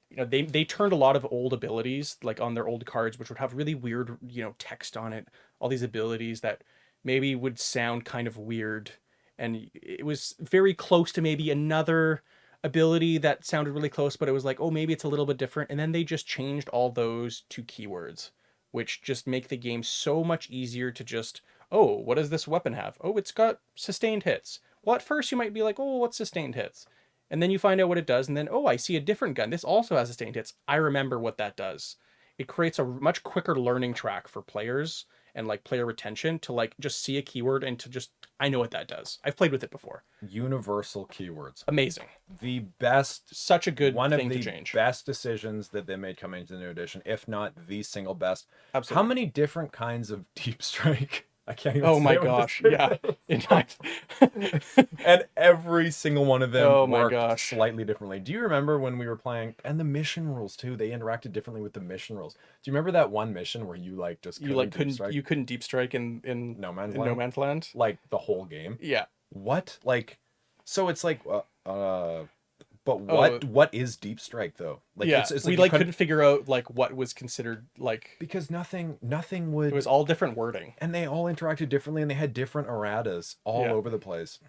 you know, they turned a lot of old abilities like on their old cards, which would have really weird, you know, text on it. All these abilities that maybe would sound kind of weird, and it was very close to maybe another ability that sounded really close, but it was like, oh, maybe it's a little bit different. And then they just changed all those to keywords, which just make the game so much easier to just, oh, what does this weapon have? Oh, it's got sustained hits. Well, at first you might be like, oh, what's sustained hits? And then you find out what it does, and then, oh, I see a different gun. This also has sustained hits. I remember what that does. It creates a much quicker learning track for players and like player retention to like just see a keyword and to just, I know what that does. I've played with it before. Universal keywords. Amazing. The best, Such a good one thing of the to change. best decisions that they made coming into the new edition, if not the single best. Absolutely. How many different kinds of deep strike? I can't even. Oh say my what gosh. this Yeah. is. In fact. And every single one of them Oh my worked gosh. slightly differently. Do you remember when we were playing, and the mission rules too? They interacted differently with the mission rules. Do you remember that one mission where you like just You like deep strike couldn't deep strike in No Man's No Land? Man's Land? Like the whole game? Yeah. What? Like, so it's like, but Oh. what is deep strike though? Like, Yeah. it's We you like couldn't figure out like what was considered like, because nothing it would, was all different wording. and they all interacted differently, and they had different erratas all Yeah. over the place.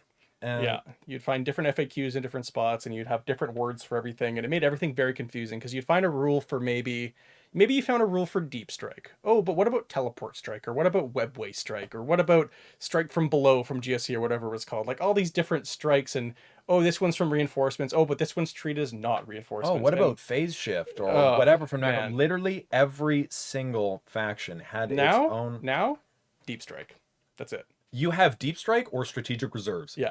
And Yeah, you'd find different FAQs in different spots, and you'd have different words for everything, and it made everything very confusing because you'd find a rule for maybe you found a rule for deep strike. Oh, but what about teleport strike, or what about webway strike, or what about strike from below from GSC or whatever it was called? Like all these different strikes, and oh, this one's from reinforcements. Oh, but this one's treated as not oh, reinforcements. what And, about phase shift or oh, whatever from that? man. Literally every single faction had its now? own. Now, deep strike. That's it. You have deep strike or strategic reserves. Yeah.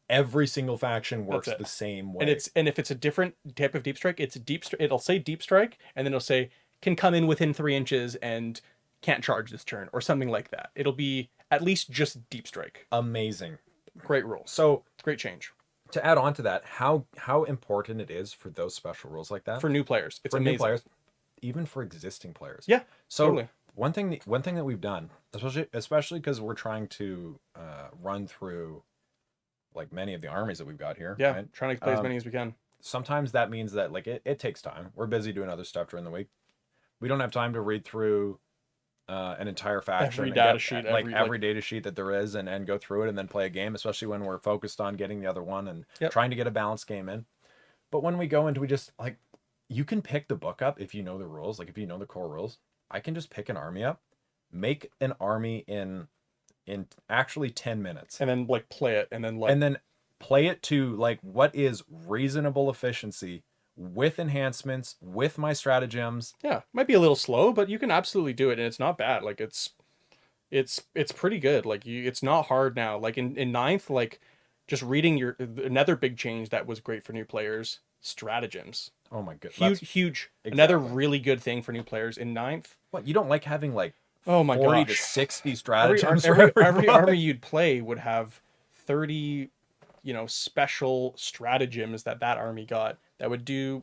Every single faction works That's it. the same way. And if it's a different type of deep strike, it's deep. It'll say deep strike, and then it'll say can come in within 3 inches and can't charge this turn, or something like that. It'll be at least just deep strike. Amazing. Great rule. So Great change to add on to that, how important it is for those special rules like that for new players. It's for amazing. new players, even for existing players. Yeah. So totally. one thing that we've done, especially because we're trying to run through like many of the armies that we've got here. Yeah. Right? Trying to play as many as we can. Sometimes that means that like it takes time. We're busy doing other stuff during the week. We don't have time to read through an entire faction, Every and data get, sheet, every data sheet that there is, and go through it and then play a game, especially when we're focused on getting the other one and Yep. trying to get a balanced game in. But when we go into, we just like, you can pick the book up if you know the rules, like if you know the core rules. I can just pick an army up, make an army in actually 10 minutes, And then like play it, and then play it to like what is reasonable efficiency with enhancements, with my stratagems. yeah, might be a little slow, but you can absolutely do it, and it's not bad. Like it's pretty good. Like it's not hard now. Like in ninth, like just reading another big change that was great for new players, stratagems. Oh my goodness. Huge. Exactly. Another really good thing for new players in ninth. What, you don't like having like Oh my 40 to gosh. 60 Every, stratagems for every everybody? army you'd play would have 30, special stratagems that army got that would do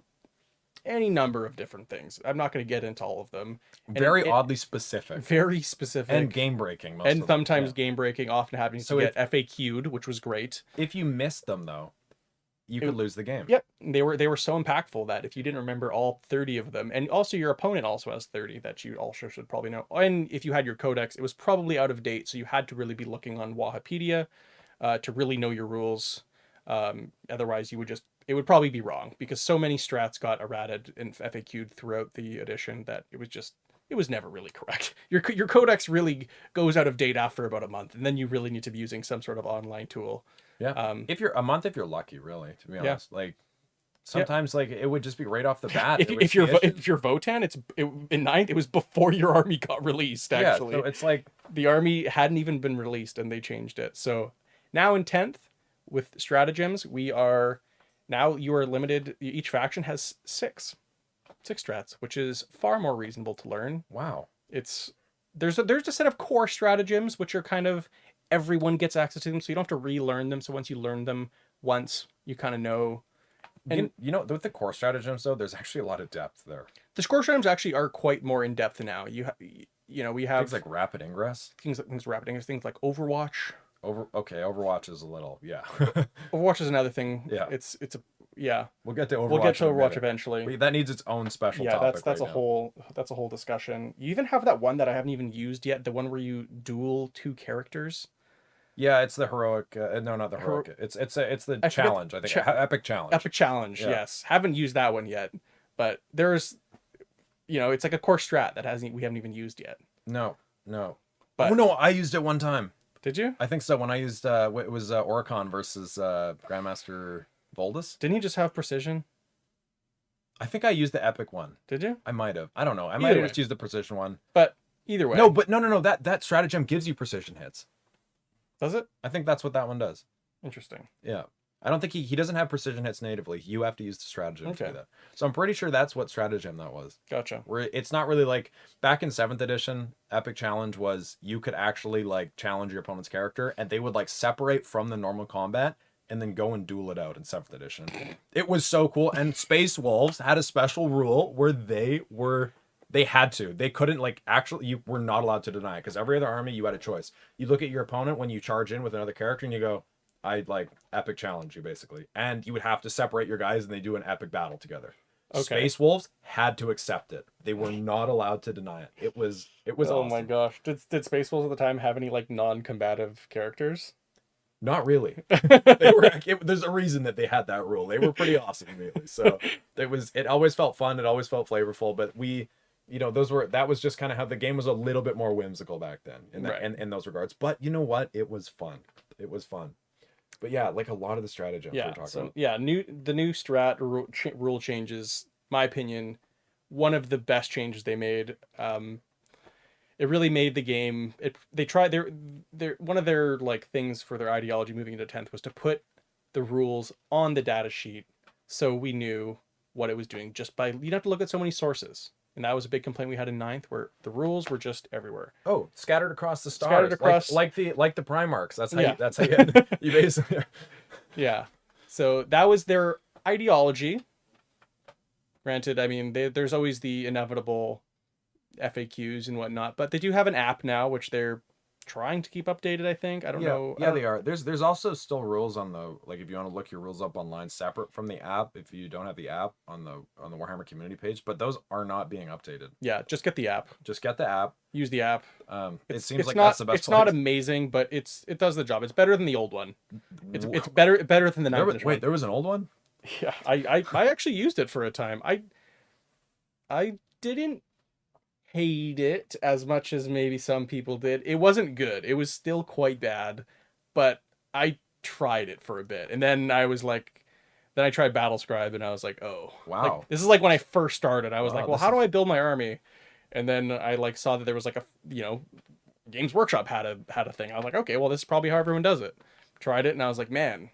any number of different things. I'm not going to get into all of them. And Very oddly specific very specific. and game breaking. And sometimes game breaking, often having So to get FAQ'd, which was great. if you missed them though, you could lose the game. Yep, they were so impactful that if you didn't remember all 30 of them, and also your opponent also has 30 that you also should probably know. And if you had your codex, it was probably out of date, so you had to really be looking on Wahapedia to really know your rules. Otherwise, it would probably be wrong because so many strats got errated and FAQ'd throughout the edition that it was never really correct. Your codex really goes out of date after about a month, and then you really need to be using some sort of online tool. Yeah. If you're lucky, really, to be honest. Like sometimes like it would just be right off the bat. If There would if just be you're issues. if you're Votan, in ninth. It was before your army got released. Yeah, Actually, so it's like, the army hadn't even been released, and they changed it. So now in 10th with stratagems, we are now you are limited. Each faction has six strats, which is far more reasonable to learn. wow. It's there's a set of core stratagems which are kind of everyone gets access to them, so you don't have to relearn them. So once you learn them once, you kind of know. And You know, with the core stratagems though, there's actually a lot of depth there. the core stratagems actually are quite more in depth now. We have Things like rapid ingress. things rapid things like Overwatch. Overwatch is a little, yeah. Overwatch is another thing. Yeah. It's a yeah. We'll get to Overwatch. We'll get to in a Overwatch minute. eventually. That needs its own special Yeah, topic. that's right a now. whole discussion. You even have that one that I haven't even used yet, the one where you duel two characters. Yeah, it's the heroic. No, not the Hero- heroic. It's the I forget- challenge. I think epic challenge. Epic challenge, Yeah. yes. Haven't used that one yet, but there's, it's like a core strat that we haven't even used yet. No. But Oh no, I used it one time. did you? I think so. When I used it was Oricon versus Grandmaster Voldus. Didn't you just have precision? I think I used the epic one. Did you? I might have. I don't know. I might Either have just way. used the precision one. But either way, No, but no. That stratagem gives you precision hits. does it? I think that's what that one does. Interesting. Yeah. I don't think he doesn't have precision hits natively. You have to use the stratagem to Okay. do that. So I'm pretty sure that's what stratagem that was. Gotcha. Where it's not really like back in 7th edition, Epic Challenge was you could actually like challenge your opponent's character and they would like separate from the normal combat and then go and duel it out in 7th edition. It was so cool. And Space Wolves had a special rule where they had to. They couldn't like actually you were not allowed to deny it because every other army you had a choice. You look at your opponent when you charge in with another character and you go, I'd like epic challenge you basically. And you would have to separate your guys and they do an epic battle together. Okay. Space Wolves had to accept it. They were not allowed to deny it. It was Oh awesome. my gosh. Did Space Wolves at the time have any like non-combative characters? Not really. There's a reason that they had that rule. They were pretty awesome, really. So it always felt fun. It always felt flavorful. But that was just kind of how the game was a little bit more whimsical back then in those regards. But you know what? It was fun. It was fun. But yeah, like a lot of the stratagems we're talking about. Yeah, the new strat rule changes, my opinion, one of the best changes they made. It really made the game. They tried their one of their like things for their ideology moving into 10th was to put the rules on the data sheet so we knew what it was doing just by you'd have to look at so many sources. And that was a big complaint we had in 9th where the rules were just everywhere. Oh, scattered across the stars. Scattered across like the Primarchs. That's how Yeah. you basically Yeah. So that was their ideology. Granted, I mean, there's always the inevitable FAQs and whatnot, but they do have an app now, which they're trying to keep updated, I think. I don't know. Yeah, they are. There's also still rules on the like if you want to look your rules up online separate from the app if you don't have the app on the Warhammer community page, but those are not being updated. Yeah, just get the app. Just get the app. Use the app. It seems like not, that's the best it's not place. amazing, but it does the job. It's better than the old one. It's better than the 9th edition one. There was an old one? Yeah, I actually used it for a time. I didn't hate it as much as maybe some people did. It wasn't good. It was still quite bad, but I tried it for a bit. And then I was like, then I tried Battlescribe and I was like, oh, Wow. Like, this is like when I first started. I was Wow, like, well, how do I build my army? And then I like saw that there was like Games Workshop had a thing. I was like, okay, well, this is probably how everyone does it. Tried it and I was like, man,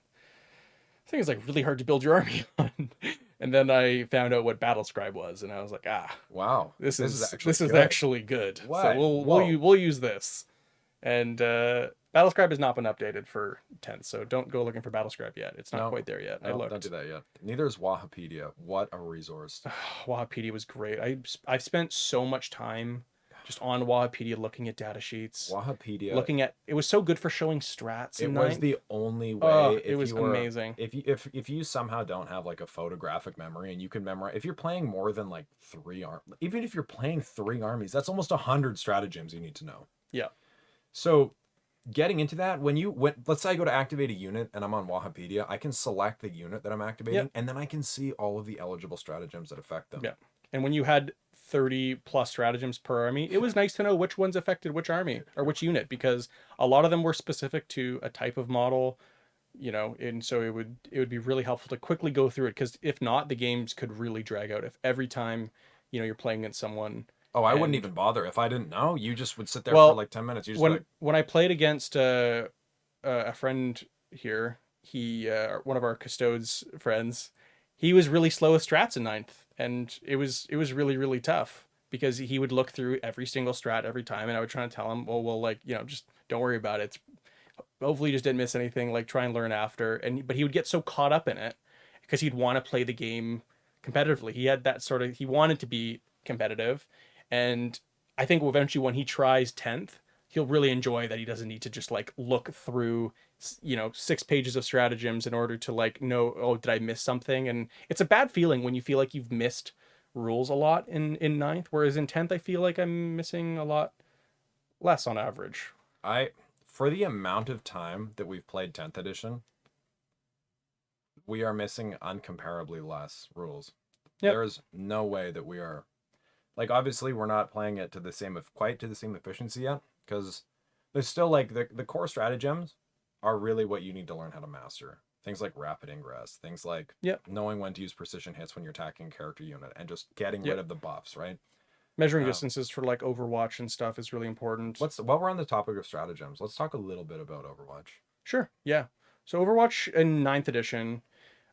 I think it's like really hard to build your army on. And then I found out what Battlescribe was, and I was like, Wow. this is good. actually good. Why? So we'll use this. And Battlescribe has not been updated for 10th, so don't go looking for Battlescribe yet. It's not quite there yet. I No, looked. don't do that yet. Neither is Wahapedia. What a resource. Wahapedia was great. I've spent so much time just on Wahapedia looking at data sheets. Wahapedia. Looking at it was so good for showing strats. It in was 9th. the only way. Oh, it was amazing. If you somehow don't have like a photographic memory and you can memorize, if you're playing more than like even if you're playing 3 armies, that's almost 100 stratagems you need to know. Yeah. So getting into that, let's say I go to activate a unit and I'm on Wahapedia, I can select the unit that I'm activating, and then I can see all of the eligible stratagems that affect them. Yeah. And when you had 30 plus stratagems per army, it was nice to know which ones affected which army or which unit, because a lot of them were specific to a type of model and so it would be really helpful to quickly go through it, because if not, the games could really drag out if every time you're playing against someone. Oh, I wouldn't And even bother if I didn't know. You just would sit there for well, like 10 minutes. You just be when like, when I played against a friend here, he one of our custodes friends, he was really slow with strats in ninth, and it was really really tough, because he would look through every single strat every time, and I would try to tell him, well, like, just don't worry about it. Hopefully you just didn't miss anything, like try and learn after. But he would get so caught up in it because he'd want to play the game competitively. He had that sort of, he wanted to be competitive. And I think eventually when he tries 10th, he'll really enjoy that he doesn't need to just like look through 6 pages of stratagems in order to like know, oh, did I miss something? And it's a bad feeling when you feel like you've missed rules a lot in ninth, whereas in 10th I feel like I'm missing a lot less on average. I, for the amount of time that we've played 10th edition, we are missing uncomparably less rules. Yep. There is no way that we are, like, obviously we're not playing it to the same, quite to the same efficiency yet, because there's still like the core stratagems are really what you need to learn how to master. Things like rapid ingress, things like Yep. knowing when to use precision hits when you're attacking a character unit, and just getting rid Yep. of the buffs, right? Measuring Um, distances for like Overwatch and stuff is really important. while we're on the topic of stratagems, let's talk a little bit about Overwatch. Sure, yeah. So Overwatch in ninth edition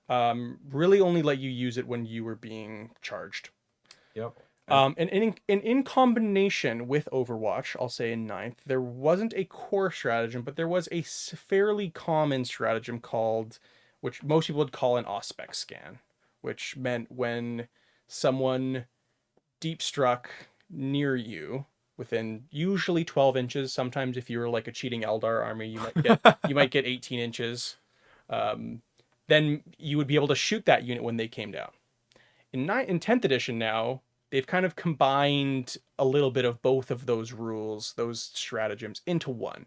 really only let you use it when you were being charged. Yep. And And in combination with Overwatch, I'll say in ninth, there wasn't a core stratagem, but there was a fairly common stratagem called, which most people would call an Auspex scan, which meant when someone deep struck near you within usually 12 inches. Sometimes if you were like a cheating Eldar army, you might get 18 inches. Um, then you would be able to shoot that unit when they came down. In 10th edition now, they've kind of combined a little bit of both of those rules, those stratagems into one,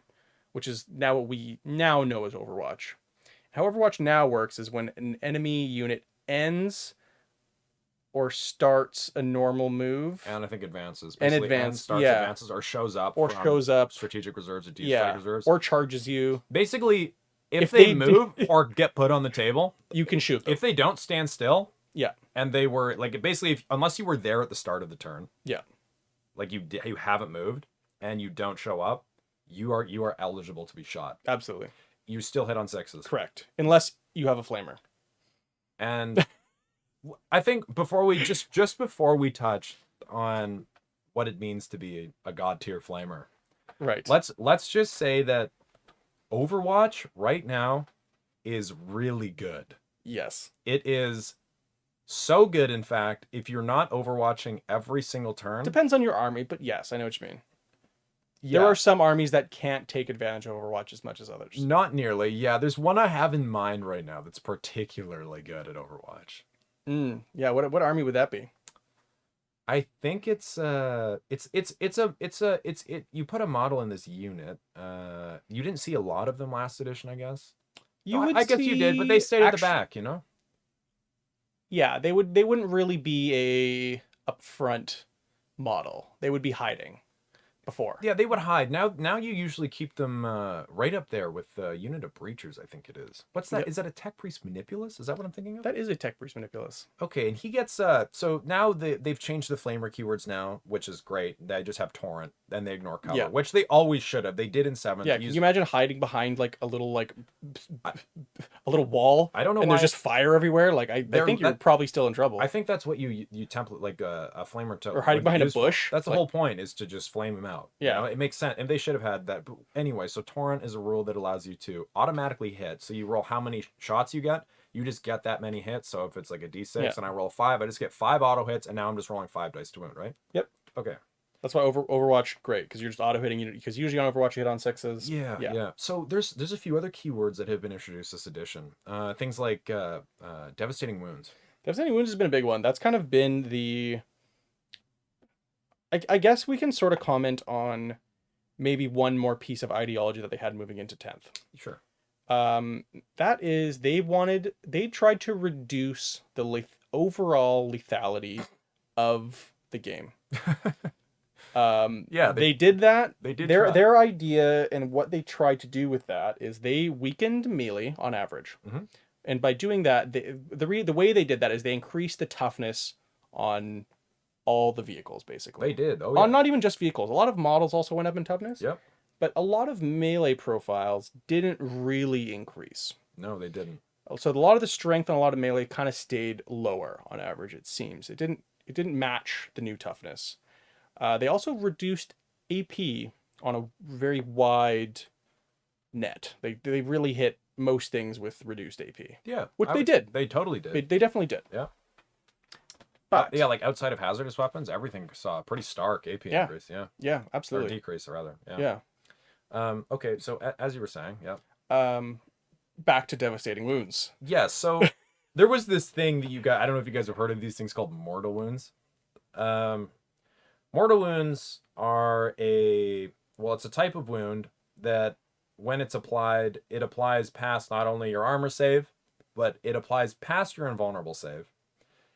which is now what we now know as Overwatch. How Overwatch now works is when an enemy unit ends or starts a normal move and I think advances and basically, and advance, starts yeah, advances or shows up or from shows up, strategic reserves or deep strike yeah, reserves. or charges you. Basically, if If they they move or get put on the table, you can shoot them. if they don't stand still, Yeah, and they were like basically, unless you were there at the start of the turn, yeah, like you haven't moved and you don't show up, you are eligible to be shot. absolutely. You still hit on sixes. Correct. Unless you have a flamer. And I think before we just before we touch on what it means to be a god tier flamer, Right. let's just say that Overwatch right now is really good. Yes. It is so good, in fact, if you're not overwatching every single turn. Depends on your army, but yes, I know what you mean. Yeah, There are some armies that can't take advantage of Overwatch as much as others. not nearly. Yeah, there's one I have in mind right now that's particularly good at Overwatch. Yeah, what army would that be? I think it's you put a model in this unit. You didn't see a lot of them last edition, I guess. You Oh, would I guess you did, but they see stayed at the back, you know? Yeah, they wouldn't really be a upfront model. They would be hiding before. Yeah, they would hide. Now you usually keep them right up there with the unit of breachers, I think it is. What's that? Yep. Is that a tech priest manipulus? Is that what I'm thinking of? That is a tech priest manipulus. Okay, and he gets so now they've changed the flamer keywords now, which is great. They just have torrent and they ignore cover, Yeah. which they always should have. They did in 7th. Yeah, can you imagine hiding behind like a little wall? I don't know and why there's just fire everywhere. Like I think you're probably still in trouble. I think that's what you template like a flamer to Or hiding behind a use for. bush. That's the Like- whole point, is to just flame him out. Yeah. You know, it makes sense, and they should have had that. But anyway, so torrent is a rule that allows you to automatically hit. So you roll how many shots you get. You just get that many hits. So if it's like a d6 Yeah. and I roll 5, I just get 5 auto hits, and now I'm just rolling 5 dice to win, right? Yep. Okay. That's why Overwatch great, because you're just auto hitting, because usually on Overwatch you hit on sixes. Yeah. So there's a few other keywords that have been introduced this edition. Things like devastating wounds. Devastating Wounds has been a big one. That's kind of been the. I guess we can sort of comment on maybe one more piece of ideology that they had moving into 10th. Sure. That is they tried to reduce the overall lethality of the game. Yeah, They did that. they did Their try. their idea and what they tried to do with that is they weakened melee on average, Mhm. and by doing that, the way they did that is they increased the toughness on all the vehicles basically. They did. Oh On yeah. not even just vehicles. A lot of models also went up in toughness, Yep. but a lot of melee profiles didn't really increase. No, they didn't. So a lot of the strength on a lot of melee kind of stayed lower on average. It seems it didn't match the new toughness. They also reduced AP on a very wide net. They really hit most things with reduced AP, Yeah, which they did. They totally They did. definitely did. Yeah. But Yeah, like outside of hazardous weapons, everything saw a pretty stark AP yeah, increase. Yeah. yeah, Or absolutely. decrease, rather. Yeah. Yeah. Okay, so as you were saying, yeah. Um, Back to devastating wounds. Yeah, so there was this thing that you got. I don't know if you guys have heard of these things called mortal wounds. Um, Mortal wounds are it's a type of wound that when it's applied, it applies past not only your armor save, but it applies past your invulnerable save.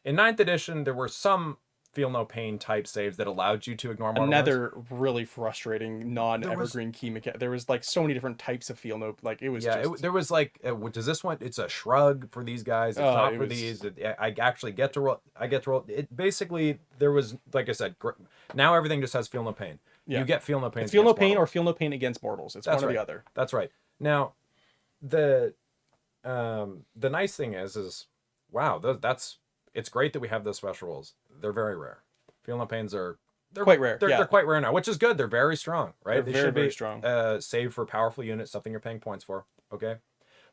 In ninth edition, there were some feel no pain type saves that allowed you to ignore mortal wounds. Another really frustrating There was non-evergreen key mechanic. There was like so many different types of feel no, like it was Yeah, just there was like, does this one? It's a shrug for these guys. It's not it for was these. I actually get to roll. I get to roll. It basically there was, like I said, now everything just has feel no pain. yeah. You get feel no pain. It's feel no against pain mortal. or feel no pain against mortals. It's That's one or right. the other. That's right. Now, the nice thing is wow, it's great that we have those special rules. They're very rare. Feel no pains are Quite rare. They're, Yeah. they're quite rare now, which is good. They're very strong, right? They're They very, should very be strong. saved for powerful units, something you're paying points for. Okay,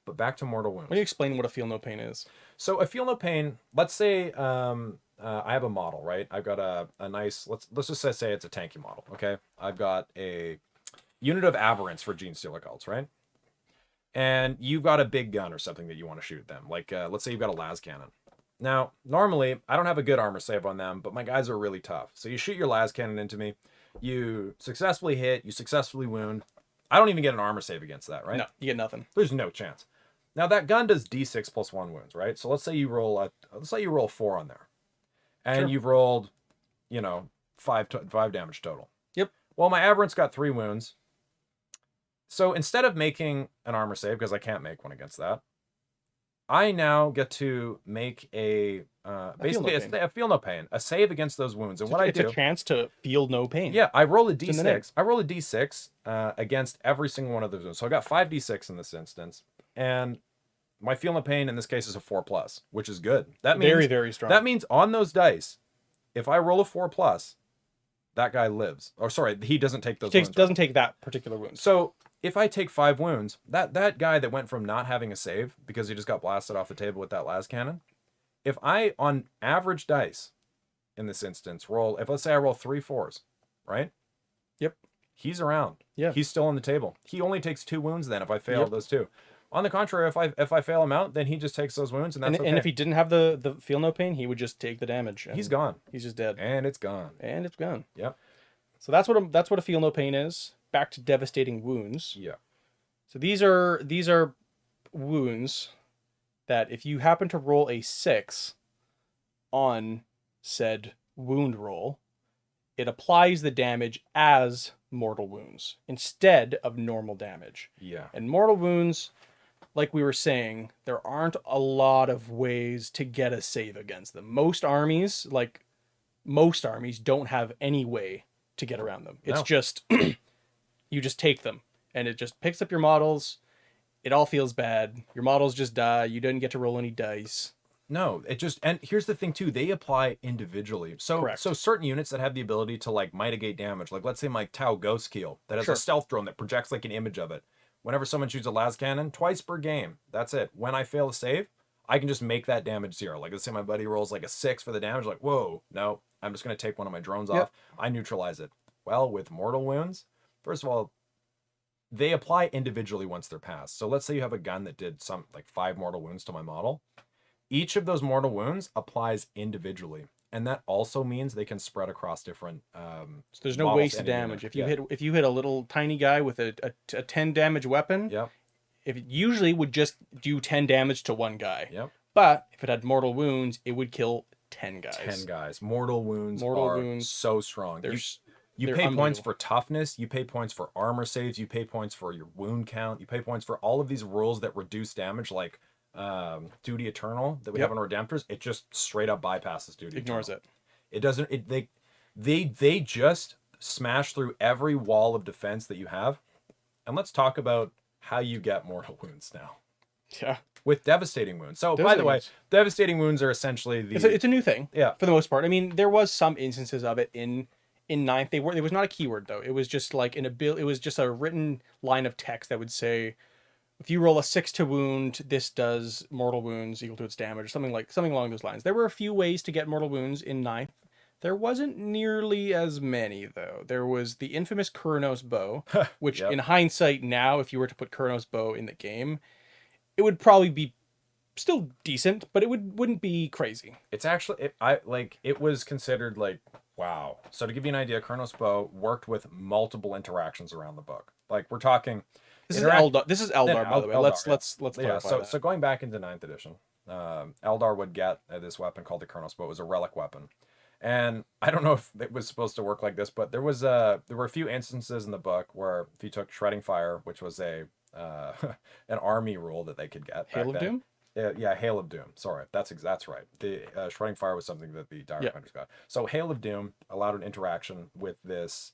but back to mortal wounds. Let me explain what a feel no pain is. So a feel no pain. Let's say I have a model, right? I've got a nice. Let's just say it's a tanky model. Okay, I've got a unit of aberrants for Gene Stealer cults, right? And you've got a big gun or something that you want to shoot at them. Like let's say you've got a las cannon. Now, normally I don't have a good armor save on them, but my guys are really tough. So you shoot your las cannon into me, you successfully hit, you successfully wound. I don't even get an armor save against that, right? No, you get nothing. There's no chance. Now that gun does d6 plus 1 wounds, right? So let's say you roll 4 on there, and Sure. you've rolled, 5 damage total. Yep. Well, my aberrant's got 3 wounds. So instead of making an armor save, because I can't make one against that, I now get to make basically a feel no pain, a save against those wounds. And It's a chance to feel no pain. yeah, I roll a in the name. d6. I roll a d6 against every single one of those wounds. So I got 5d6 in this instance, and my feel no pain in this case is a 4+, which is good. That means Very, very strong. That means on those dice, if I roll a 4+, that guy lives. Or sorry, he doesn't take those wounds. Doesn't take that particular wound. So if I take 5 wounds, that guy that went from not having a save because he just got blasted off the table with that las cannon, if I on average dice in this instance roll, if let's say I roll 3 4s, right? Yep. He's around. Yeah. He's still on the table. He only takes 2 wounds then if I fail Yep. those 2. On the contrary, if I fail him out, then he just takes those wounds, and that's okay. And if he didn't have the feel no pain, he would just take the damage. He's gone. He's just dead. And it's gone. And it's gone. Yep. So that's what a feel no pain is. Back to devastating wounds. Yeah. So these are wounds that if you happen to roll a 6 on said wound roll, it applies the damage as mortal wounds instead of normal damage. Yeah. And mortal wounds, like we were saying, there aren't a lot of ways to get a save against them. Most armies don't have any way to get around them. It's No. just you just take them and it just picks up your models. It all feels bad. Your models just die. You didn't get to roll any dice. No, and here's the thing too, they apply individually. So Correct. so certain units that have the ability to like mitigate damage, like let's say my Tau Ghost Keel that has Sure. a stealth drone that projects like an image of it. Whenever someone shoots a las cannon, twice per game. That's it. When I fail a save, I can just make that damage 0. Like let's say my buddy rolls like a 6 for the damage, like, whoa, no, I'm just gonna take one of my drones off. I neutralize it. Well, with mortal wounds, first of all, they apply individually once they're passed. So let's say you have a gun that did some like 5 mortal wounds to my model. Each of those mortal wounds applies individually, and that also means they can spread across different. So there's no models waste in a damage. unit. If you hit a little tiny guy with a 10 damage weapon, Yep. if it usually would just do 10 damage to one guy. Yep. But if it had mortal wounds, it would kill 10 guys. 10 guys. Mortal wounds are so strong. You They're pay points unbelievable. for toughness, you pay points for armor saves, you pay points for your wound count, you pay points for all of these rules that reduce damage, like Duty Eternal that we have Yep. in Redemptors. It just straight up bypasses Duty Ignores Eternal. it. It doesn't. They just smash through every wall of defense that you have. And let's talk about how you get mortal wounds now Yeah. with devastating wounds. So, by the Devastating way, wounds. devastating wounds are essentially the It's a new thing. yeah. For the most part. I mean, there was some instances of it in ninth. They were, it was not a keyword though. It was just like it was just a written line of text that would say, if you roll a 6 to wound, this does mortal wounds equal to its damage, something along those lines. There were a few ways to get mortal wounds in ninth. There wasn't nearly as many though. There was the infamous Kurnos bow, which Yep. in hindsight now, if you were to put Kurnos bow in the game, it would probably be still decent, but wouldn't be crazy. It's actually it was considered like wow. So to give you an idea, Kronos Bow worked with multiple interactions around the book. Like we're talking This is interact Eldar. This is Eldar, by the way. Eldar, Let's yeah. clarify So that. so going back into ninth edition, Eldar would get this weapon called the Kronos Bow. It was a relic weapon. And I don't know if it was supposed to work like this, but there were a few instances in the book where if you took Shredding Fire, which was a an army rule that they could get back Hail of then. Doom. Yeah, Hail of Doom. Sorry, that's right. The Shredding Fire was something that the Direct Yeah. Hunters got. So Hail of Doom allowed an interaction with this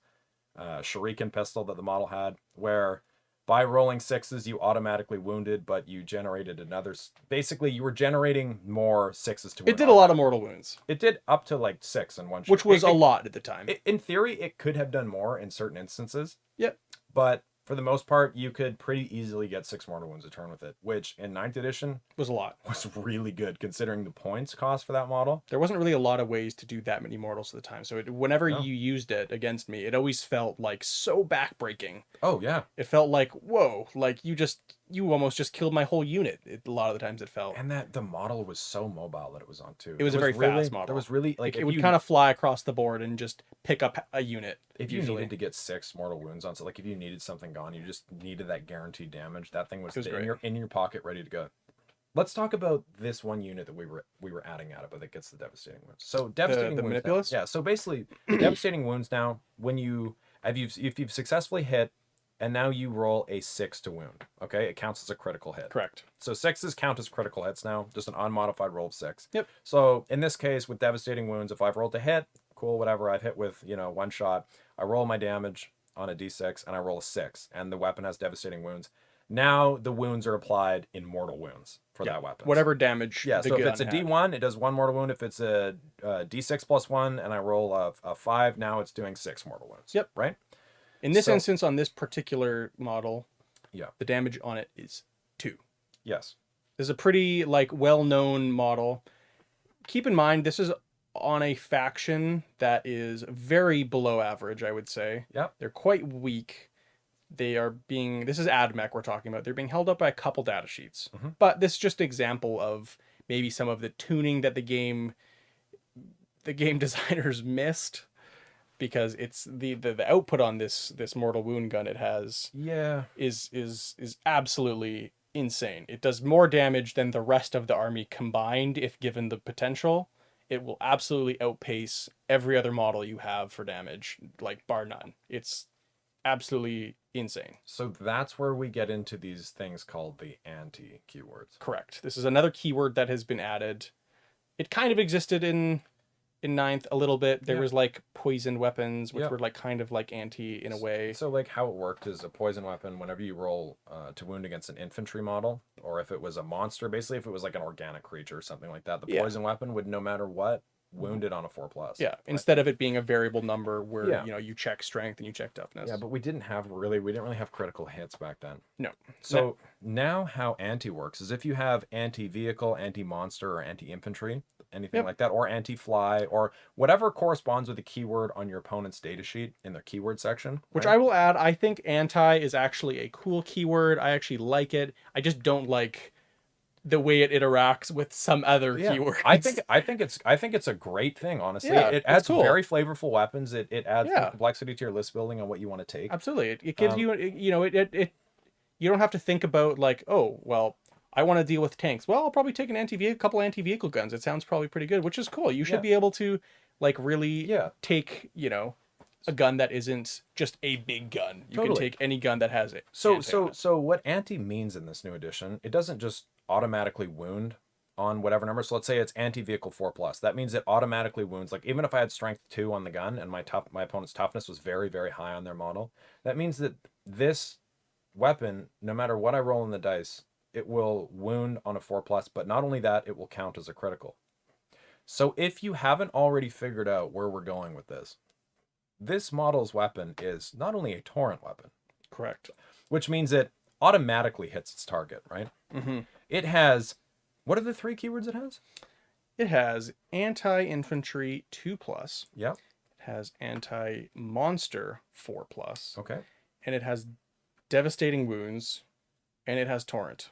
Shuriken pistol that the model had, where by rolling sixes you automatically wounded, but you generated another. Basically, you were generating more sixes to It wound. did a lot of mortal wounds, It did up to like 6 in one shot. which was a lot at the time. In theory, it could have done more in certain instances. Yep. But for the most part, you could pretty easily get 6 mortal wounds a turn with it, which in 9th edition Was a lot. was really good considering the points cost for that model. There wasn't really a lot of ways to do that many mortals at the time. So whenever No. you used it against me, it always felt like so backbreaking. Oh, yeah. It felt like, whoa, like you almost just killed my whole unit. A lot of the times it felt. And that the model was so mobile that it was on too. It was a very fast model. There was really like It would kind of fly across the board and just pick up a unit. if you usually. needed to get 6 mortal wounds on, so like if you needed something gone, you just needed that guaranteed damage. That thing was, It was in great. your pocket, ready to go. Let's talk about this one unit that we were adding at it, but that gets the devastating wounds. So devastating the wounds. Now, Manipulus? yeah. So basically, devastating wounds now. When if you've successfully hit, and now you roll a 6 to wound. Okay, it counts as a critical hit. Correct. So 6s count as critical hits now, just an unmodified roll of 6. Yep. So in this case, with devastating wounds, if I've rolled a hit, cool, whatever. I've hit with one shot. I roll my damage on a d6, and I roll a 6, and the weapon has devastating wounds. Now the wounds are applied in mortal wounds for that weapon. Whatever damage. Yeah. the So if gun it's a had. D1, it does 1 mortal wound. If it's a D6 plus 1, and I roll a 5, now it's doing 6 mortal wounds. Yep. Right. In this So- instance, on this particular model, Yeah. the damage on it is 2. Yes. This is a pretty well-known model. Keep in mind, this is on a faction that is very below average, I would say. Yep. They're quite weak. This is AdMech we're talking about. They're being held up by a couple data sheets. Mhm. But this is just an example of maybe some of the tuning that the game designers missed, because it's the output on this mortal wound gun it has Yeah. is absolutely insane. It does more damage than the rest of the army combined if given the potential. It will absolutely outpace every other model you have for damage, like bar none. It's absolutely insane. So that's where we get into these things called the anti keywords. Correct. This is another keyword that has been added. It kind of existed in ninth a little bit. There Yeah. was like poisoned weapons, which Yeah. were like kind of like anti in a way. So like how it worked is a poison weapon. Whenever you roll to wound against an infantry model, or if it was a monster, basically if it was like an organic creature or something like that, the Yeah. poison weapon would no matter what wound it on a 4+. Yeah, right? instead of it being a variable number where Yeah. you check strength and you check toughness. Yeah, but we didn't really have critical hits back then. No. So now how anti works is if you have anti-vehicle, anti-monster, or anti-infantry, anything Yep. like that, or anti-fly, or whatever corresponds with the keyword on your opponent's data sheet in the keyword section. Which right? I will add, I think anti is actually a cool keyword. I actually like it. I just don't like the way it interacts with some other keywords. I think it's a great thing, honestly. Yeah, It it's adds cool. very flavorful weapons. It adds more Yeah. complexity to your list building on what you want to take. Absolutely. It gives Um, you, it you don't have to think about like, oh, well, I want to deal with tanks. Well, I'll probably take a couple anti-vehicle guns. It sounds probably pretty good, which is cool. You should Yeah. be able to like really Yeah. take, a gun that isn't just a big gun. You can Totally. take any gun that has it. So what anti means in this new edition, it doesn't just automatically wound on whatever number. So let's say it's anti-vehicle 4+. That means it automatically wounds. Like even if I had strength 2 on the gun and my opponent's toughness was very, very high on their model, that means that this weapon, no matter what I roll in the dice, it will wound on a 4+, but not only that, it will count as a critical. So if you haven't already figured out where we're going with this model's weapon is not only a torrent weapon, Correct. which means it automatically hits its target, right? Mm-hmm. It has, what are the 3 keywords it has? It has anti-infantry 2+. Yep. It has anti-monster 4+. Okay. And it has devastating wounds. And it has torrent.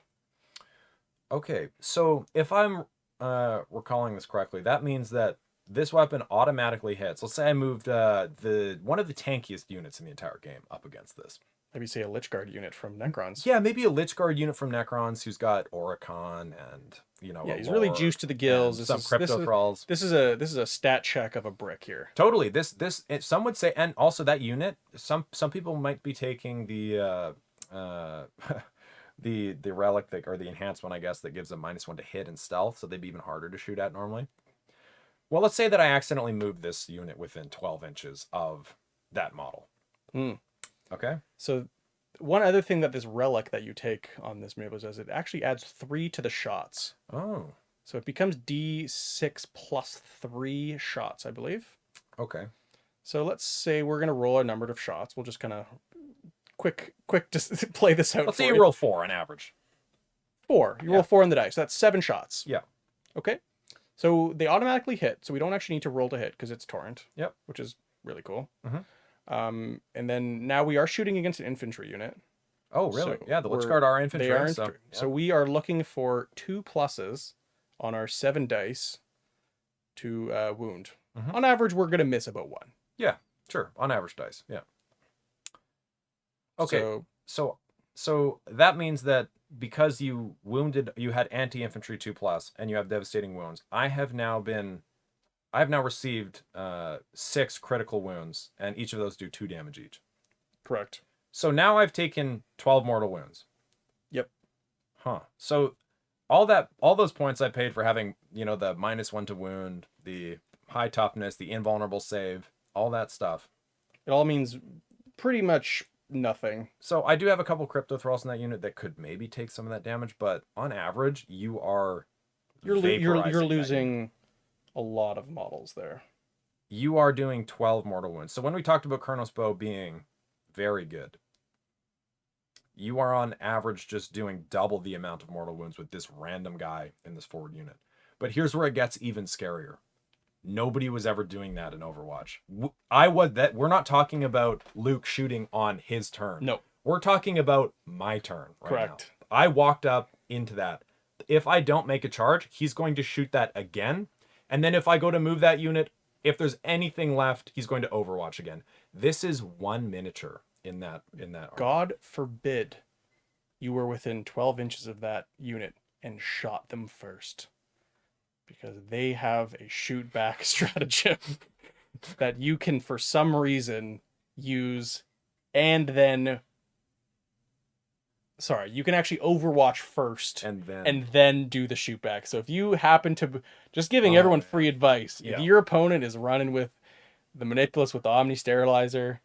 Okay. So if I'm recalling this correctly, that means that this weapon automatically hits. Let's say I moved one of the tankiest units in the entire game up against this. Maybe say a Lich Guard unit from Necrons. Yeah, maybe a Lich Guard unit from Necrons who's got Oricon and yeah, he's really juiced to the gills. Some crypto thralls. This is a stat check of a brick here. Totally. Some would say, and also that unit. Some people might be taking the the relic or the enhancement, I guess, that gives them -1 to hit and stealth, so they'd be even harder to shoot at normally. Well, let's say that I accidentally moved this unit within 12 inches of that model. Okay. So one other thing that this relic that you take on this move does, it actually adds 3 to the shots. Oh. So it becomes D6 plus 3 shots, I believe. Okay. So let's say we're going to roll a number of shots. We'll just kind of quick just play this out. Let's say you roll 4 on average. 4. You roll 4 on the dice. So that's 7 shots. Yeah. Okay. So they automatically hit. So we don't actually need to roll to hit because it's torrent. Yep. Which is really cool. Mm-hmm. And then now we are shooting against an infantry unit. Oh, really? So yeah, the Lich Guard are infantry. They are infantry. infantry. So we are looking for 2 pluses on our 7 dice to wound. Mm-hmm. On average, we're going to miss about 1. Yeah, sure. On average dice. Yeah. Okay. So that means that because you had anti-infantry 2+, and you have devastating wounds, I have now received 6 critical wounds, and each of those do 2 damage each. Correct. So now I've taken 12 mortal wounds. Yep. Huh. So all those points I paid for having, the -1 to wound, the high toughness, the invulnerable save, all that stuff. It all means pretty much nothing. So I do have a couple crypto thralls in that unit that could maybe take some of that damage, but on average, you're losing a lot of models there. You are doing 12 mortal wounds. So when we talked about Kurnos Bow being very good, you are on average just doing double the amount of mortal wounds with this random guy in this forward unit. But here's where it gets even scarier. Nobody was ever doing that in Overwatch. We're not talking about Luke shooting on his turn. No. We're talking about my turn right Correct. now. I walked up into that. If I don't make a charge, he's going to shoot that again. And then if I go to move that unit, if there's anything left, he's going to Overwatch again. This is 1 miniature in that arc. God forbid you were within 12 inches of that unit and shot them first. Because they have a shoot back stratagem that you can, for some reason, use and then... Sorry, you can actually Overwatch first and then do the shoot back. So if you happen to... Just giving everyone free advice. Yeah. If your opponent is running with the Manipulus with the Omni Sterilizer,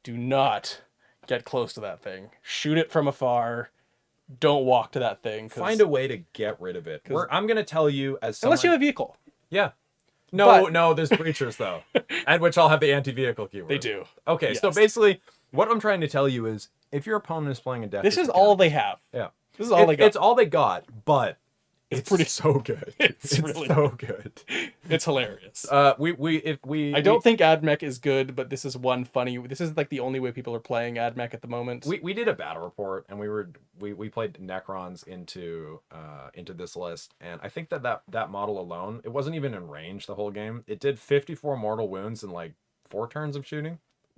do not get close to that thing. Shoot it from afar. Don't walk to that thing. Find a way to get rid of it. I'm going to tell you as someone... Unless you have a vehicle. Yeah. No, there's breachers, though. At which I'll have the anti-vehicle keyword. They do. Okay, Yes. So basically, what I'm trying to tell you is, if your opponent is playing a death... This is all they have. Yeah. This is all they got. It's all they got, but it's pretty so good. It's really so good. It's hilarious. I don't think AdMech is good, but this is this is like the only way people are playing AdMech at the moment. We did a battle report, and we played Necrons into this list, and I think that model alone, it wasn't even in range the whole game. It did 54 mortal wounds in like 4 turns of shooting.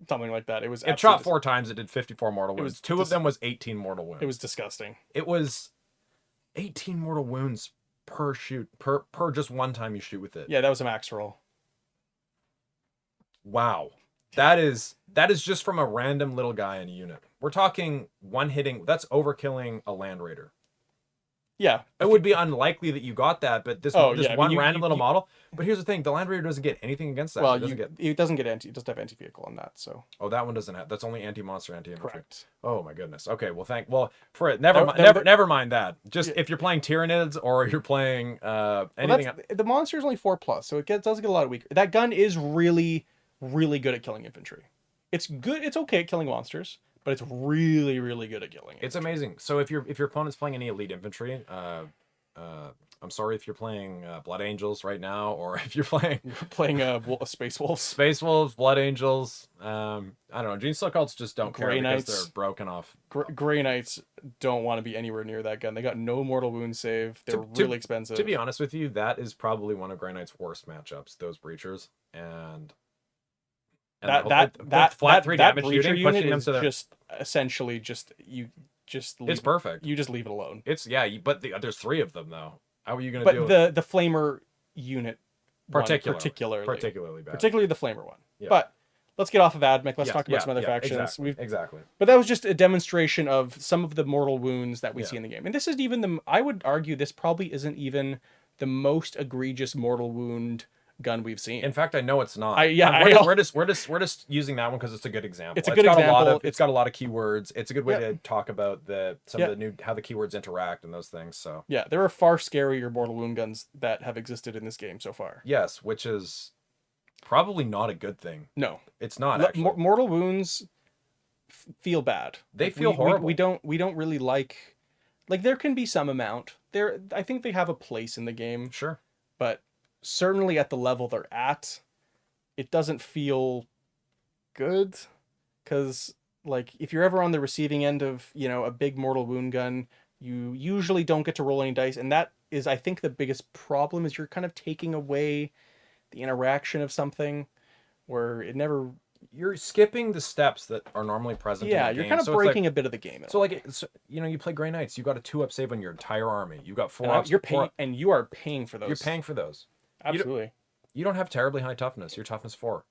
Something like that. It shot 4 times. It did 54 mortal wounds. 2 of them was 18 mortal wounds. It was disgusting. It was 18 mortal wounds per shoot, per just one time you shoot with it. Yeah, that was a max roll. Wow. that is just from a random little guy in a unit. We're talking one hitting. That's overkilling a land raider. Yeah. It would be unlikely that you got that, but this Oh this yeah. I mean, one random little model. But here's the thing: the land raider doesn't get anything against that. Well, It doesn't get. it doesn't get anti. It doesn't have anti vehicle on that. So Oh, that one doesn't have. That's only anti-monster, anti-infantry. correct. Oh my goodness. Okay, well well for it. Never mind. That- Never mind that. Just Yeah. if you're playing Tyranids or you're playing Well, anything. the monster is only 4+, so does get a lot weaker. That gun is really, really good at killing infantry. It's good. It's okay at killing monsters, but it's really, really good at killing. It's infantry. amazing. So if your opponent's playing any elite infantry, I'm sorry if you're playing Blood Angels right now, or if you're playing You're playing a Space Wolves. Space Wolves, Blood Angels. I don't know. Gene Steel Cults just don't Grey care because Knights. they're broken off. Grey Knights don't want to be anywhere near that gun. They got no mortal wound save. They're really expensive. To be honest with you, that is probably one of Grey Knight's worst matchups. Those breachers and that flat 3 damage breacher shooting, unit pushing them is to their. just essentially just you just leave, It's perfect. You just leave it alone. It's but there's 3 of them though. How are you gonna But deal the flamer unit particularly bad. particularly the flamer one. Yeah. But let's get off of Admech. Let's Yes, talk about some other factions. Exactly. But that was just a demonstration of some of the mortal wounds that we Yeah. see in the game. And this is even I would argue this probably isn't even the most egregious mortal wound gun we've seen. In fact, I know it's not. We're just using that one because it's a good example. It's a good example. It's got a lot of keywords. It's a good way Yep. to talk about some of the new how the keywords interact and those things. So yeah, there are far scarier mortal wound guns that have existed in this game so far. yes, which is probably not a good thing. No, It's not actually. mortal wounds feel bad. They feel horrible. We don't really like there can be some amount there. I think they have a place in the game, Sure. but certainly at the level they're at, it doesn't feel good. Because like if you're ever on the receiving end of a big mortal wound gun, you usually don't get to roll any dice, and that is I think the biggest problem is you're kind of taking away the interaction of something where it never. You're skipping the steps that are normally present. Yeah, in the you're game. kind of So it's breaking a bit of the game. So like you play Grey Knights, you got a 2-up save on your entire army. You got 4 and ups. you're paying, and you are paying for those. You're paying for those. Absolutely. You don't have terribly high toughness. You're toughness 4.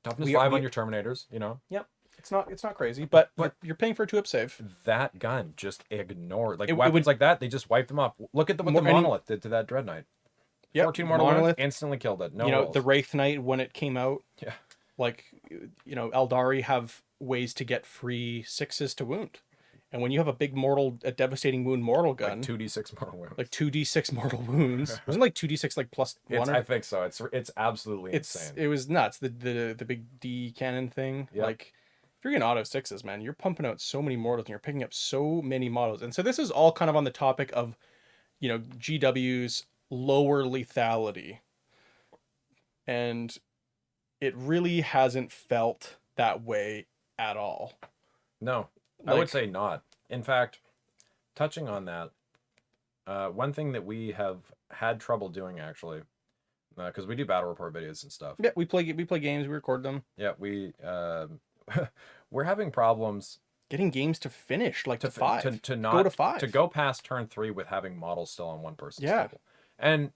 Toughness 5 on your Terminators, Yep. It's not crazy, but you're paying for a 2-up save. That gun just ignored weapons like that. They just wiped them off. Look at what the Monolith did to that Dread Knight. Yep. 14 mortal wounds, instantly killed it. No rolls. The Wraith Knight when it came out. Yeah. Like, Eldari have ways to get free 6s to wound. And when you have a devastating wound mortal gun, like 2d6 mortal wounds. Like 2d6 mortal wounds. Wasn't like 2d6 like +1? I think so. It's absolutely insane. It was nuts. The big D cannon thing. Yep. Like if you're getting auto 6s, man, you're pumping out so many mortals and you're picking up so many models. And so this is all kind of on the topic of, GW's lower lethality. And it really hasn't felt that way at all. No, I would say not. In fact, touching on that, one thing that we have had trouble doing actually, because we do battle report videos and stuff. Yeah, we play games, we record them. Yeah, we're having problems getting games to finish, like to 5. To not go to 5. To go past turn 3 with having models still on one person's table. And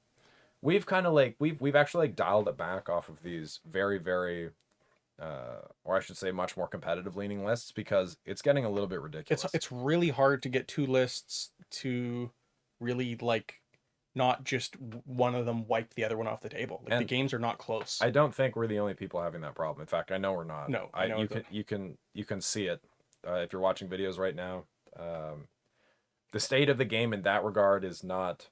we've kind of we've actually dialed it back off of these very, very or I should say much more competitive leaning lists because it's getting a little bit ridiculous. It's really hard to get 2 lists to really not just one of them wipe the other one off the table. The games are not close. I don't think we're the only people having that problem. In fact, I know we're not. No, you can see it if you're watching videos right now. The state of the game in that regard is not.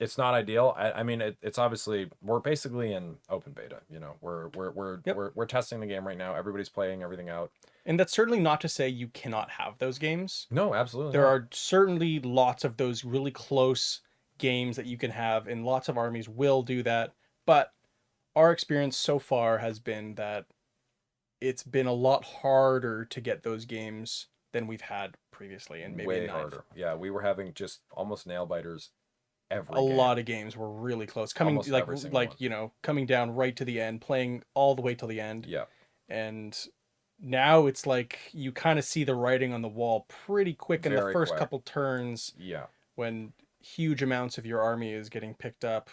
It's not ideal. I mean, it's obviously we're basically in open beta. We're testing the game right now. Everybody's playing everything out. And that's certainly not to say you cannot have those games. No, absolutely. There are certainly lots of those really close games that you can have, and lots of armies will do that. But our experience so far has been that it's been a lot harder to get those games than we've had previously, and maybe way harder. Yeah, we were having just almost nail biters. A lot of games were really close, coming coming down right to the end, playing all the way till the end. Yeah, and now it's like you kind of see the writing on the wall pretty quick in the first couple turns. Yeah, when huge amounts of your army is getting picked up,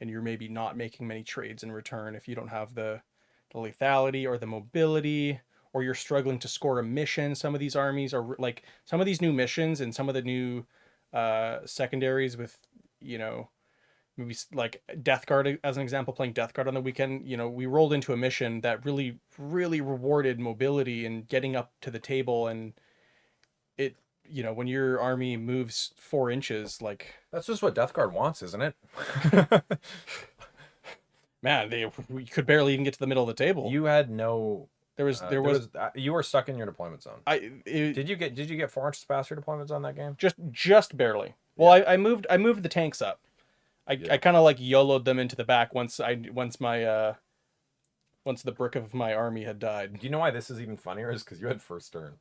and you're maybe not making many trades in return if you don't have the the lethality or the mobility, or you're struggling to score a mission. Some of these armies are like some of these new missions and some of the new secondaries with, you know, maybe like Death Guard as an example, playing Death Guard on the weekend. You know, we rolled into a mission that really, really rewarded mobility and getting up to the table. And it, you know, when your army moves 4 inches, like, That's just what Death Guard wants, isn't it? man, we could barely even get to the middle of the table. You had no. There was You were stuck in your deployment zone. it, Did you get 4 inches past your deployment zone that game? just barely. Well, I moved the tanks up. Yeah. I kind of like YOLO'd them into the back once the brick of my army had died. Do you know why this is even funnier? Is because you had first turn.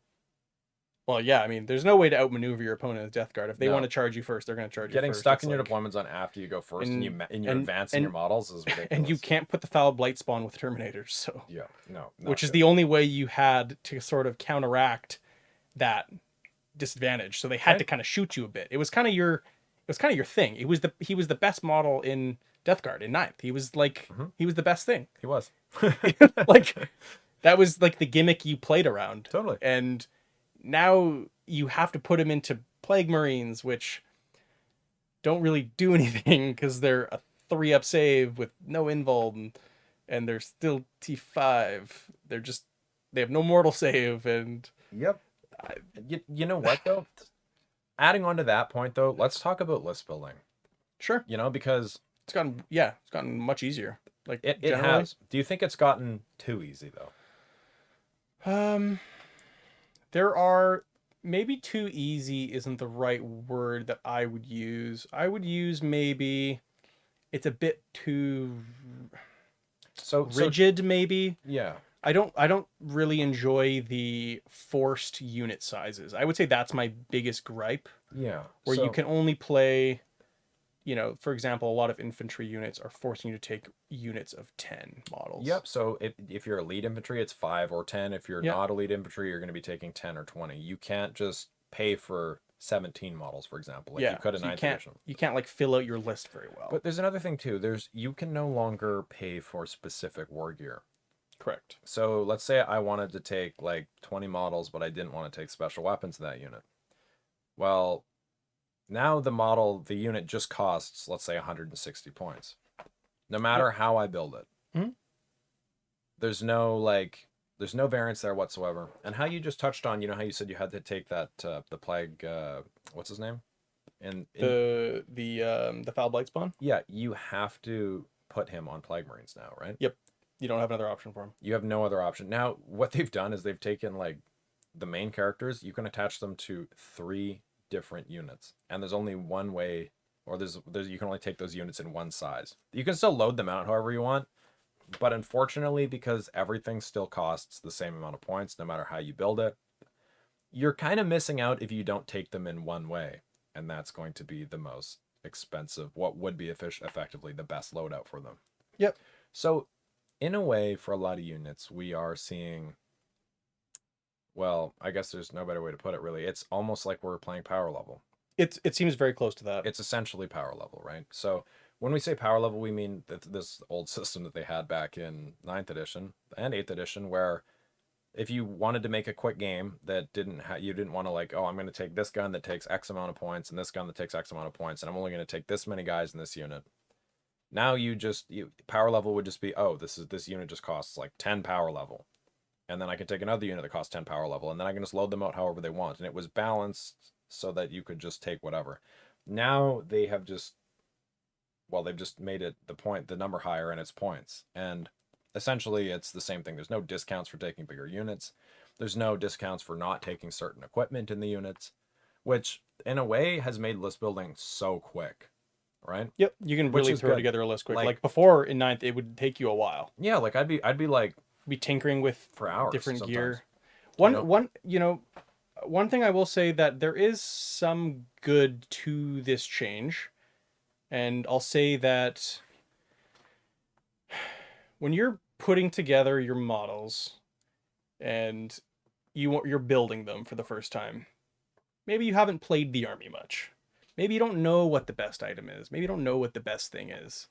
Well, yeah, I mean, there's no way to outmaneuver your opponent with Death Guard. If they No. want to charge you first, they're going to charge Getting you first. stuck It's in your like- deployment zone after you go first and you and- advance in your models is ridiculous. and you can't put the foul blight spawn with Terminators, so Yeah, no. which is the only way you had to sort of counteract that disadvantage. So they had Right. to kind of shoot you a bit. It was kind of your thing. He was the best model in Death Guard in ninth. He was like he was the best thing. He was. Like that was like the gimmick you played around. Totally. And now you have to put him into Plague Marines, which don't really do anything because they're a 3-up save with no invuln, and they're still T5. They have no mortal save, and Yep. You know what though? Adding on to that point though, let's talk about list building. sure, You know, because it's gotten much easier. Like it generally. has. Do you think it's gotten too easy though? There are maybe too easy isn't the right word that I would use. I would use maybe it's a bit too So rigid, maybe. yeah. I don't really enjoy the forced unit sizes. I would say that's my biggest gripe, Yeah. where you So- can only play, you know, for example, a lot of infantry units are forcing you to take units of 10 models. Yep. So if you're elite infantry, it's 5 or 10. If you're Yep. not elite infantry, you're going to be taking 10 or 20. You can't just pay for 17 models, for example, like you could in so 9th edition. you can't like fill out your list very well. But there's another thing too. You can no longer pay for specific war gear. Correct. So let's say I wanted to take like 20 models, but I didn't want to take special weapons to that unit. Well, now the unit just costs, let's say, 160 points. No matter how I build it. Mhm. There's no variance there whatsoever. And how you just touched on, you know how you said you had to take that the plague what's his name? The foul blight spawn? Yeah, you have to put him on plague marines now, right? Yep. You don't have another option for him. You have no other option. Now, what they've done is they've taken like the main characters, you can attach them to 3 different units. And there's only one way, or there's you can only take those units in one size. You can still load them out however you want, but unfortunately, because everything still costs the same amount of points no matter how you build it, you're kind of missing out if you don't take them in one way. And that's going to be the most expensive, what would be effectively the best loadout for them. Yep. So in a way, for a lot of units, we are seeing, well, I guess there's no better way to put it, really. It's almost like we're playing power level. It seems very close to that. It's essentially power level, right? So when we say power level, we mean that this old system that they had back in 9th edition and 8th edition, where if you wanted to make a quick game that you didn't want to like, oh, I'm going to take this gun that takes X amount of points and this gun that takes X amount of points, and I'm only going to take this many guys in this unit. Now power level would just be, oh, this unit just costs like 10 power level. And then I could take another unit that costs 10 power level, and then I can just load them out however they want. And it was balanced so that you could just take whatever. Now they've just made it the number higher in its points. And essentially it's the same thing. There's no discounts for taking bigger units. There's no discounts for not taking certain equipment in the units, which in a way has made list building so quick. Right? Yep, you can Which really is throw good. together a list quick. Like- Like before in 9th, it would take you a while. Yeah, like I'd be like Be tinkering with for hours different sometimes. gear. know? One thing I will say that there is some good to this change, and I'll say that when you're putting together your models and you're building them for the first time, maybe you haven't played the army much. Maybe you don't know what the best item is. Maybe you don't know what the best thing is.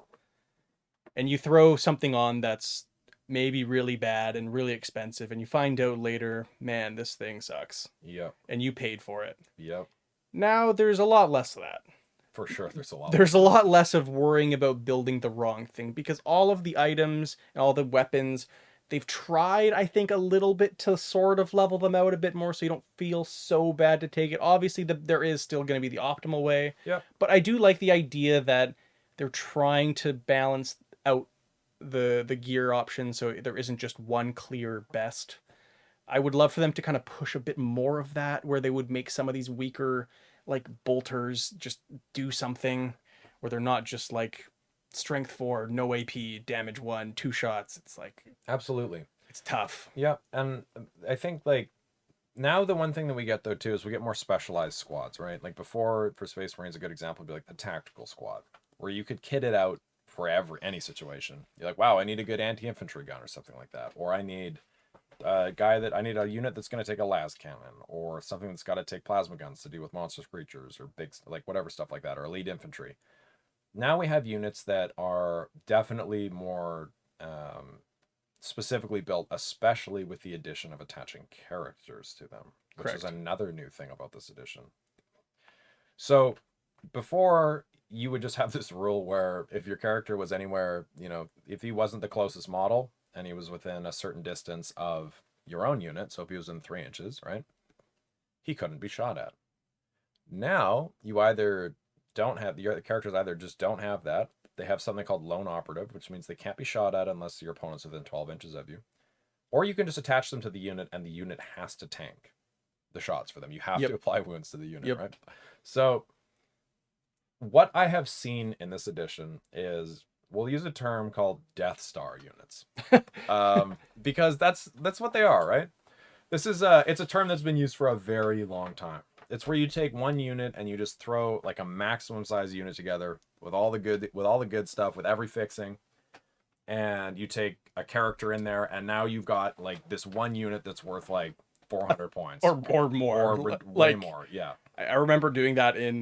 And you throw something on that's maybe really bad and really expensive, and you find out later, man, this thing sucks, Yep. and you paid for it. Yep. Now there's a lot less of that. For sure, there's a lot There's less a of that. lot less of worrying about building the wrong thing because all of the items and all the weapons, they've tried, I think, a little bit to sort of level them out a bit more so you don't feel so bad to take it. Obviously, there is still going to be the optimal way, Yep. but I do like the idea that they're trying to balance out the gear options so there isn't just one clear best. I would love for them to kind of push a bit more of that, where they would make some of these weaker, like bolters, just do something, where they're not just like strength 4, no AP, damage 1, 2 shots. It's like Absolutely. it's tough. Yep. And I think like now the one thing that we get though too is we get more specialized squads, right? Like before for Space Marines, a good example would be like the tactical squad, where you could kit it out for any situation. You're like, wow, I need a good anti-infantry gun or something like that, or I need I need a unit that's going to take a las cannon, or something that's got to take plasma guns to deal with monstrous creatures, or big like whatever stuff like that, or elite infantry. Now we have units that are definitely more specifically built, especially with the addition of attaching characters to them, which is Correct. another new thing about this edition. So before you would just have this rule where if your character was anywhere, if he wasn't the closest model and he was within a certain distance of your own unit, so if he was in 3 inches, right, he couldn't be shot at. Now you either don't have your characters either just don't have that. They have something called lone operative, which means they can't be shot at unless your opponent's within 12 inches of you. Or you can just attach them to the unit and the unit has to tank the shots for them. You have Yep. to apply wounds to the unit, Yep. right? So what I have seen in this edition is we'll use a term called Death Star units, because that's what they are, right? This is it's a term that's been used for a very long time. It's where you take one unit and you just throw like a maximum size unit together with all the good stuff, with every fixing, and you take a character in there, and now you've got like this one unit that's worth like 400 points Or more. or way more. Yeah. I remember doing that in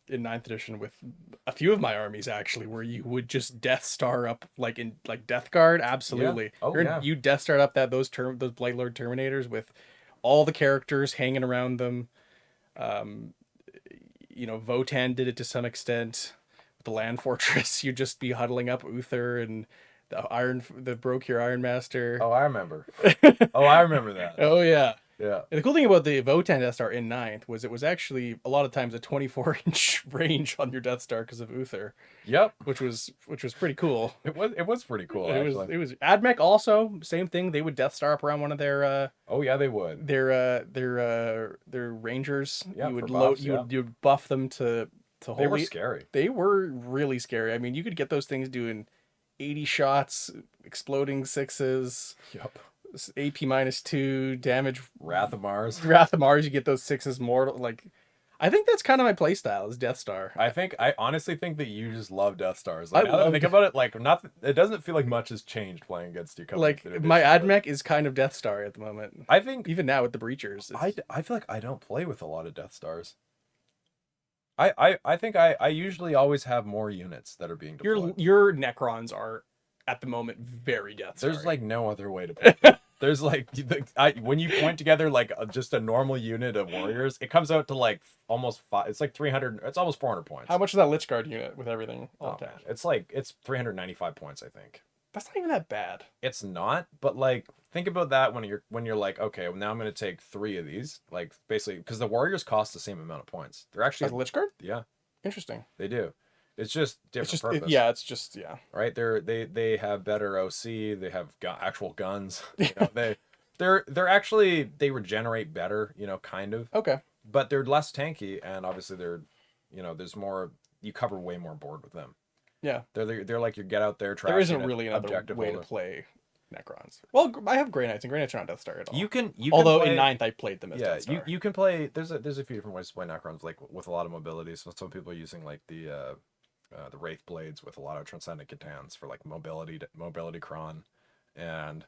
ninth edition with a few of my armies actually, where you would just Death Star up like in like Death Guard. Absolutely. Yeah. Oh, yeah. You Death Star up those Blight Lord Terminators with all the characters hanging around them. Votan did it to some extent. With the Land Fortress, you'd just be huddling up Uther and the Broke Your Iron Master. Oh, I remember. Oh, I remember that. Oh yeah. Yeah. And the cool thing about the Votan Death Star in ninth was it was actually a lot of times a 24-inch range on your Death Star because of Uther. Yep. Which was pretty cool. It was pretty cool. Actually. It was Admech also same thing. They would Death Star up around one of their oh yeah, they would. Their Rangers. Yeah, you would buffs, you would buff them to holy. They were scary. They were really scary. I mean, you could get those things doing 80 shots, exploding sixes. Yep. AP -2 damage. Wrath of Mars. You get those sixes more. Like, I think that's kind of my playstyle is Death Star. I honestly think that you just love Death Stars. Like, I think about it, like it doesn't feel like much has changed playing against you. Like my Admech is kind of Death Star at the moment. I think even now with the Breachers, I feel like I don't play with a lot of Death Stars. I think I usually always have more units that are being deployed. Your Necrons are at the moment very Death Star. There's like no other way to put it. There's like when you point together like just a normal unit of warriors, it comes out to like almost it's like 300. It's almost 400 points. How much is that Lich Guard unit with everything all attached? It's 395 points, I think. That's not even that bad. It's not, but like think about that when you're like, okay, well now I'm gonna take 3 of these, like basically because the warriors cost the same amount of points. They're actually as a Lich Guard. Yeah, interesting. They do. It's just different purpose. It's just right. They have better OC. They have actual guns. They're actually they regenerate better. Kind of. Okay. But they're less tanky, and obviously they're, there's more. You cover way more board with them. Yeah. They're like your get out there. There isn't really another way to play Necrons. Well, I have Grey Knights, and Grey Knights are not Death Star at all. You can Although play, in ninth I played them as Death Star. you can play. There's a few different ways to play Necrons, like with a lot of mobility. So some people are using like the Wraith Blades with a lot of Transcendent Catans for like mobility cron, and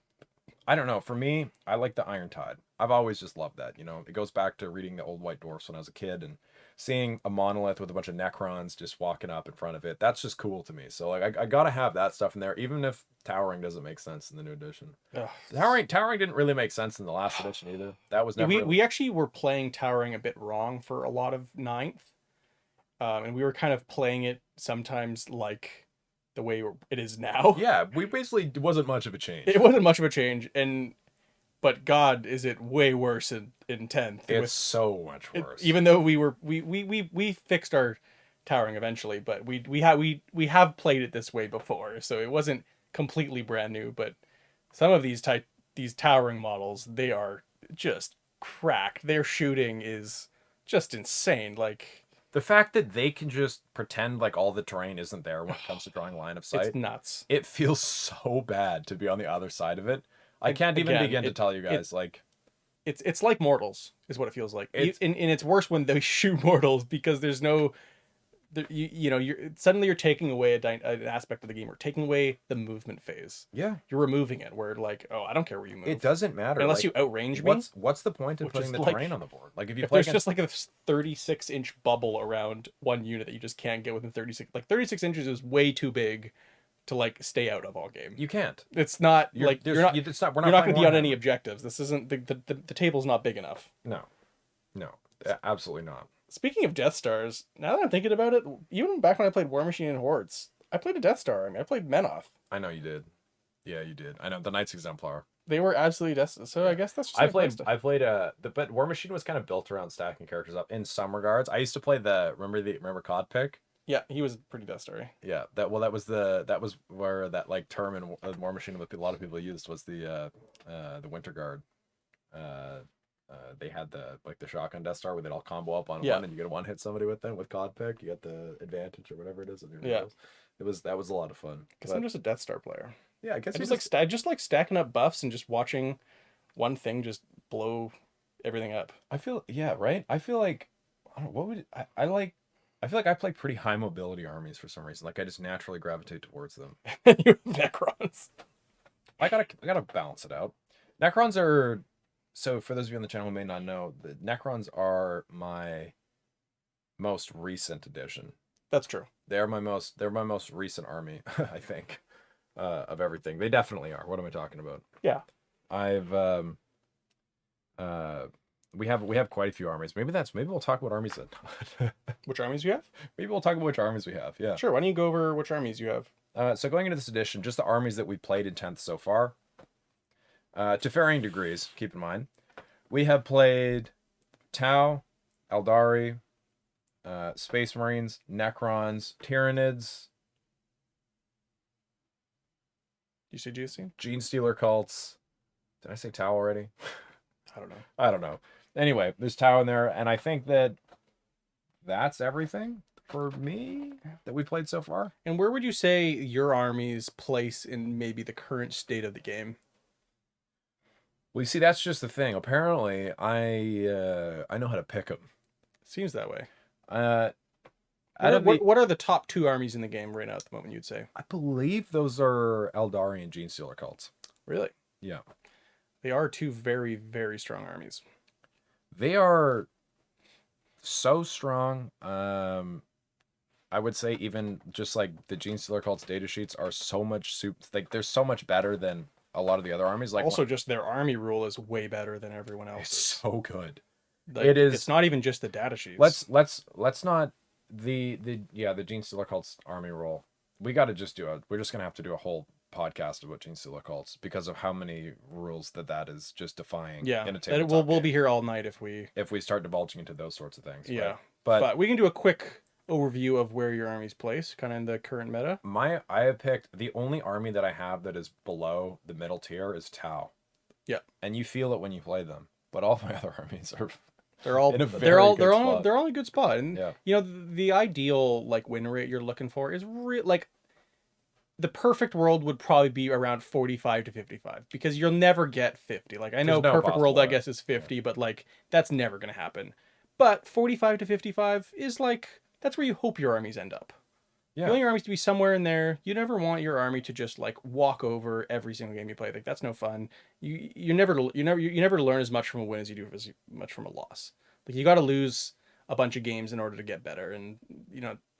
I don't know. For me, I like the Iron Tide. I've always just loved that. You know, it goes back to reading the old White Dwarfs when I was a kid and seeing a monolith with a bunch of Necrons just walking up in front of it. That's just cool to me. So like, I gotta have that stuff in there, even if towering doesn't make sense in the new edition. Ugh. Towering didn't really make sense in the last edition either. That was never. We actually were playing Towering a bit wrong for a lot of ninth, and we were kind of playing it sometimes like the way it is now. Yeah, we basically wasn't much of a change. It wasn't much of a change, but God, is it way worse in 10th? It's so much worse. Even though we fixed our towering eventually, but we have played it this way before, so it wasn't completely brand new. But some of these towering models, they are just cracked. Their shooting is just insane. Like, the fact that they can just pretend like all the terrain isn't there when it comes to drawing line of sight. it's nuts. It feels so bad to be on the other side of it. I can't even begin to tell you guys. Like, it's like Mortals is what it feels like. And it's worse when they shoot Mortals because there's no, you know, you're taking away an aspect of the game. Or taking away the movement phase. yeah, You're removing it. Where like, oh, I don't care where you move. it doesn't matter unless like, you outrange me. What's the point of Which putting is the like- terrain on the board? Like, if you If play there's against, just like a 36-inch bubble around one unit that you just can't get within 36, like 36 inches is way too big to like stay out of all game. you can't. It's not like We're you're not not going to be on Warhammer. any objectives. This isn't the table's not big enough. No, absolutely not. Speaking of Death Stars, now that I'm thinking about it, even back when I played War Machine and Hordes, I played a Death Star. I mean, I played Menoth. I know you did. Yeah, you did. I know the Knights Exemplar. They were absolutely Death Stars. So I guess that's just I played but War Machine was kind of built around stacking characters up in some regards. I used to play remember Cod Pick? Yeah, he was pretty Death Star. Yeah, that was where that like term in War Machine with a lot of people used was the Winter Guard. They had the shotgun Death Star where they'd all combo up on one and you get a one hit somebody with them with Cod Pick. You get the advantage or whatever it is. That was a lot of fun. Because I'm just a Death Star player. Yeah, I guess I just like stacking up buffs and just watching one thing just blow everything up. I feel right. I feel like I don't know, what would I like. I feel like I play pretty high mobility armies for some reason. Like I just naturally gravitate towards them. You have Necrons. I gotta balance it out. Necrons are, so for those of you on the channel who may not know, the Necrons are my most recent addition. That's true. They're my most recent army, I think, of everything. They definitely are. What am I talking about? Yeah. I've we have quite a few armies. Maybe we'll talk about armies then. Which armies you have? Maybe we'll talk about which armies we have. Yeah. Sure. Why don't you go over which armies you have? So going into this edition, just the armies that we played in 10th so far. To varying degrees, keep in mind. We have played Tau, Eldari, Space Marines, Necrons, Tyranids. You say GSC? Gene Stealer cults. Did I say Tau already? I don't know. Anyway, there's Tau in there, and I think that's everything for me that we played so far. And where would you say your armies place in maybe the current state of the game? Well, you see, that's just the thing. Apparently, I know how to pick them. Seems that way. What are the top two armies in the game right now at the moment, you'd say? I believe those are Eldari and Gene Stealer cults. Really? Yeah. They are two very, very strong armies. They are so strong. I would say even just like the Gene Stealer cults data sheets are so much they're so much better than a lot of the other armies. Like also, just their army rule is way better than everyone else's. It's so good. Like, it is. It's not even just the data sheets. Let's not the Gene Stealer cults army rule. We're just gonna have to do a whole podcast about Gene Stealer cults because of how many rules that is just defying. Yeah, in a tabletop we'll game. be here all night if we start divulging into those sorts of things. Yeah, but we can do a quick overview of where your armies place, kind of in the current meta. I have picked the only army that I have that is below the middle tier is Tau. Yeah, and you feel it when you play them. But all my other armies are they're all in a they're all in a good spot. And yeah. You know, the ideal like win rate you're looking for is like the perfect world would probably be around 45 to 55 because you'll never get 50. Like I know perfect world I guess is 50, but like that's never going to happen. But 45 to 55 is like that's where you hope your armies end up. You Yeah. want your armies to be somewhere in there. You never want your army to just like walk over every single game you play. Like that's no fun. You never learn as much from a win as you do as much from a loss. Like you got to lose a bunch of games in order to get better. And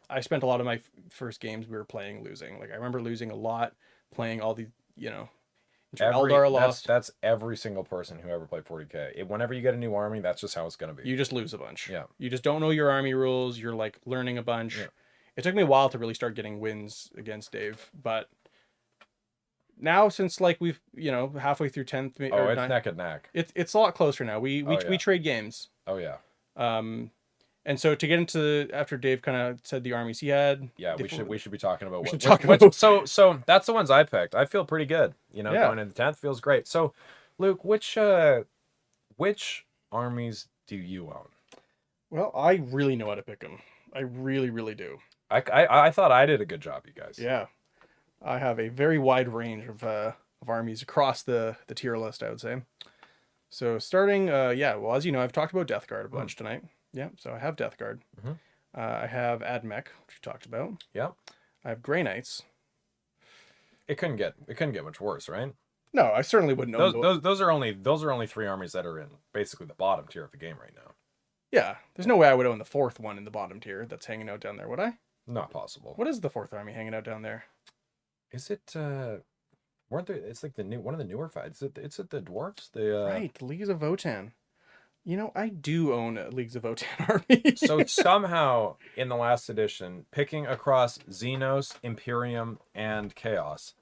I spent a lot of my first games we were playing losing. Like I remember losing a lot playing all the into Every Eldar I that's lost. that's every single person who ever played 40K. Whenever you get a new army, that's just how it's gonna be. You just lose a bunch. Yeah. You just don't know your army rules. You're like learning a Yeah. bunch. It took me a while to really start getting wins against Dave, but now since like we've halfway through 10th Oh, or it's 9th, neck and neck. it's a lot closer now. We Oh we yeah. trade games. Oh yeah. Um, and so to get into after Dave kind of said the armies he had, Yeah, we should be talking about we should what talk which about so that's the ones I picked. I feel pretty good. yeah. Going into 10th feels great. So, Luke, which armies do you own? Well, I really know how to pick them. I really, really do. I thought I did a good job, you guys. Yeah, I have a very wide range of armies across the tier list. I would say. So starting, well, as you know, I've talked about Death Guard a bunch tonight. Yeah, so I have Death Guard. Mm-hmm. I have Admech, which we talked about. Yeah. I have Grey Knights. It couldn't get much worse, right? No, I certainly wouldn't own Those are only three armies that are in basically the bottom tier of the game right now. Yeah, there's no way I would own the fourth one in the bottom tier that's hanging out down there, would I? Not possible. What is the fourth army hanging out down there? Is it weren't there it's like the new one of the newer fights. It's at the dwarfs? The Right, Leagues of Votan. I do own a Leagues of Votan army. So somehow in the last edition, picking across Xenos, Imperium, and Chaos,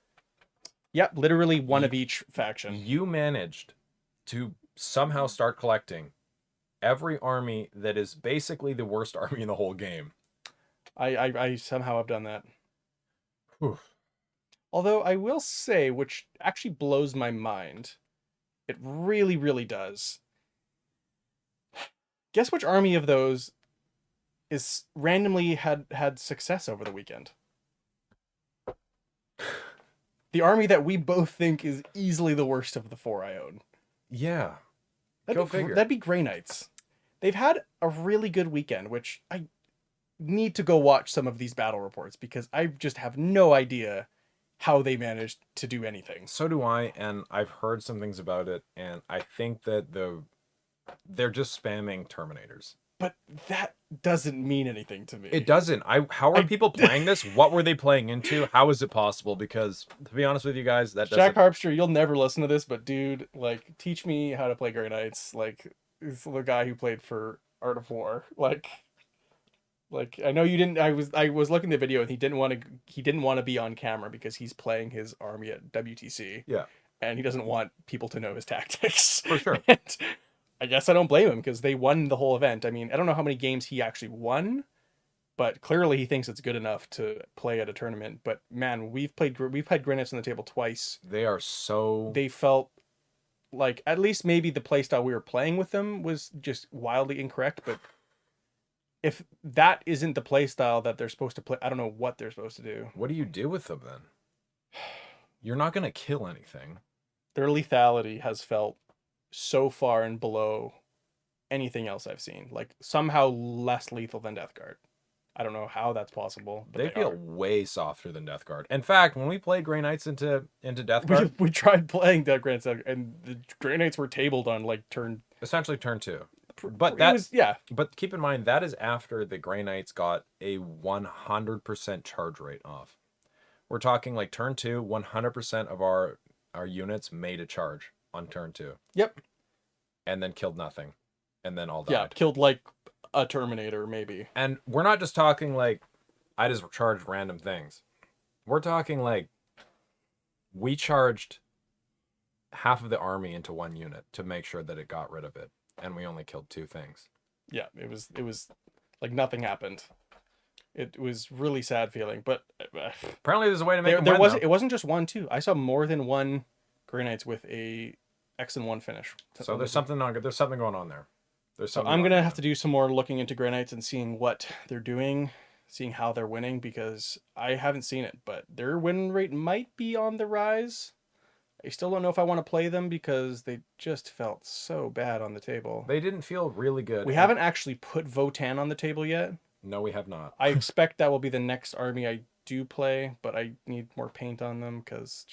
Yep, literally one of each faction. you managed to somehow start collecting every army that is basically the worst army in the whole game. I somehow have done that. Whew. Although I will say, which actually blows my mind, it really, really does. Guess which army of those is randomly had success over the weekend? The army that we both think is easily the worst of the four I own. Yeah. That'd be Grey Knights. They've had a really good weekend, which I need to go watch some of these battle reports because I just have no idea how they managed to do anything. So do I, and I've heard some things about it, and I think that they're just spamming Terminators. But that doesn't mean anything to me. It doesn't. How are people playing this? What were they playing into? How is it possible? Because to be honest with you guys, that doesn't. Jack Harpster, you'll never listen to this, but dude, like, teach me how to play Grey Knights. Like, he's the guy who played for Art of War. Like I know you didn't. I was looking at the video and he didn't want to be on camera because he's playing his army at WTC. Yeah. And he doesn't want people to know his tactics. For sure. And I guess I don't blame him because they won the whole event. I mean, I don't know how many games he actually won, but clearly he thinks it's good enough to play at a tournament. But man, we've had Grey Knights on the table twice. They felt like at least maybe the playstyle we were playing with them was just wildly incorrect. But if that isn't the playstyle that they're supposed to play, I don't know what they're supposed to do. What do you do with them then? You're not gonna kill anything. Their lethality has felt so far and below anything else I've seen. Like somehow less lethal than Death Guard. I don't know how that's possible. But They feel way softer than Death Guard. In fact, when we played Grey Knights into Death Guard, we tried playing Death Guard and the Grey Knights were tabled on like essentially turn 2. But But keep in mind that is after the Grey Knights got a 100% charge rate off. We're talking like turn 2, 100% of our units made a charge on turn 2. Yep. And then killed nothing. And then all died. Yeah, killed like a Terminator maybe. And we're not just talking like I just charged random things. We're talking like we charged half of the army into one unit to make sure that it got rid of it. And we only killed 2 things. Yeah, it was like nothing happened. It was really sad feeling, but apparently there's a way to make it wasn't just one too. I saw more than one Grey Knights with a X and 1 finish. So there's something going on there. So I'm gonna have to do some more looking into Grey Knights and seeing what they're doing, seeing how they're winning because I haven't seen it, but their win rate might be on the rise. I still don't know if I want to play them because they just felt so bad on the table. They didn't feel really good. We haven't actually put Votan on the table yet. No, we have not. I expect that will be the next army I do play, but I need more paint on them because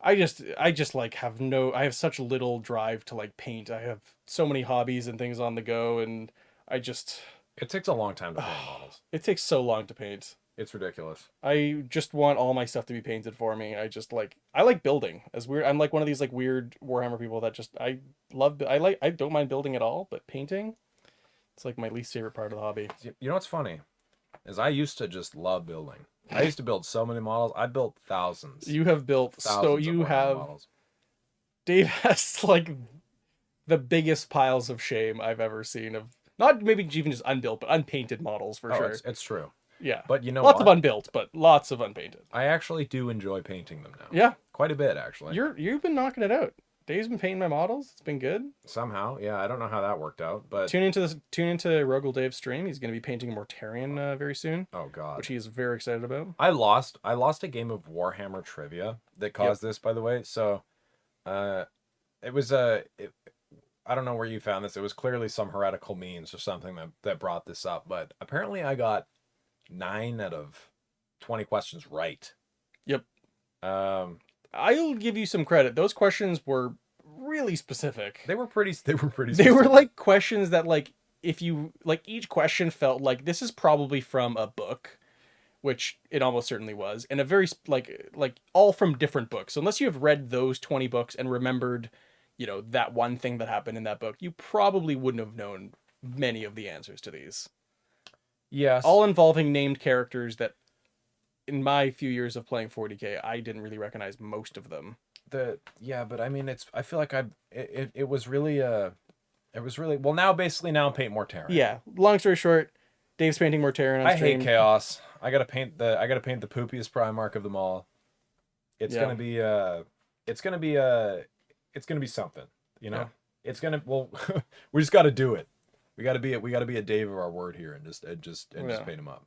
I just like have no I have such little drive to like paint. I have so many hobbies and things on the go, and I just It takes a long time to paint models. it takes so long to paint. It's ridiculous. I just want all my stuff to be painted for me. I like building. As weird, I'm like one of these like weird Warhammer people that just I don't mind building at all, but painting, it's like my least favorite part of the hobby. You know what's funny is I used to just love building. I used to build so many models. I built You have built so thousands of you Warhammer have models. Dave has like the biggest piles of shame I've ever seen of not maybe even just unbuilt, but unpainted models for Oh, sure. it's true. Yeah. But you know Lots of what? unbuilt, but lots of unpainted. I actually do enjoy painting them now. Yeah. Quite a bit, actually. You've been knocking it out. Dave's been painting my models. It's been good. Somehow, yeah. I don't know how that worked out, but Tune into Rogel Dave's stream. He's going to be painting a Mortarion very soon, oh god, which he is very excited about. I lost a game of Warhammer trivia that caused this, by the way. So, uh, it was I don't know where you found this. It was clearly some heretical means or something that brought this up, but apparently I got 9 out of 20 questions right. Yep. Um, I'll give you some credit. Those questions were really specific. they were pretty. They were pretty. They were specific. like questions that like if you like each question felt like this is probably from a book, which it almost certainly was, and a very like all from different books. So unless you have read those 20 books and remembered, that one thing that happened in that book, you probably wouldn't have known many of the answers to these. Yes. All involving named characters that in my few years of playing 40K, I didn't really recognize most of them. But I mean, I feel like it was really well now basically now I'm painting Mortarion. Yeah. Long story short, Dave's painting Mortarion on I stream. hate chaos. I gotta paint the poopiest Primarch of them all. It's Yeah. gonna be it's gonna be something, you know. Yeah. It's gonna we just gotta do it. We gotta be a Dave of our word here and just paint him up.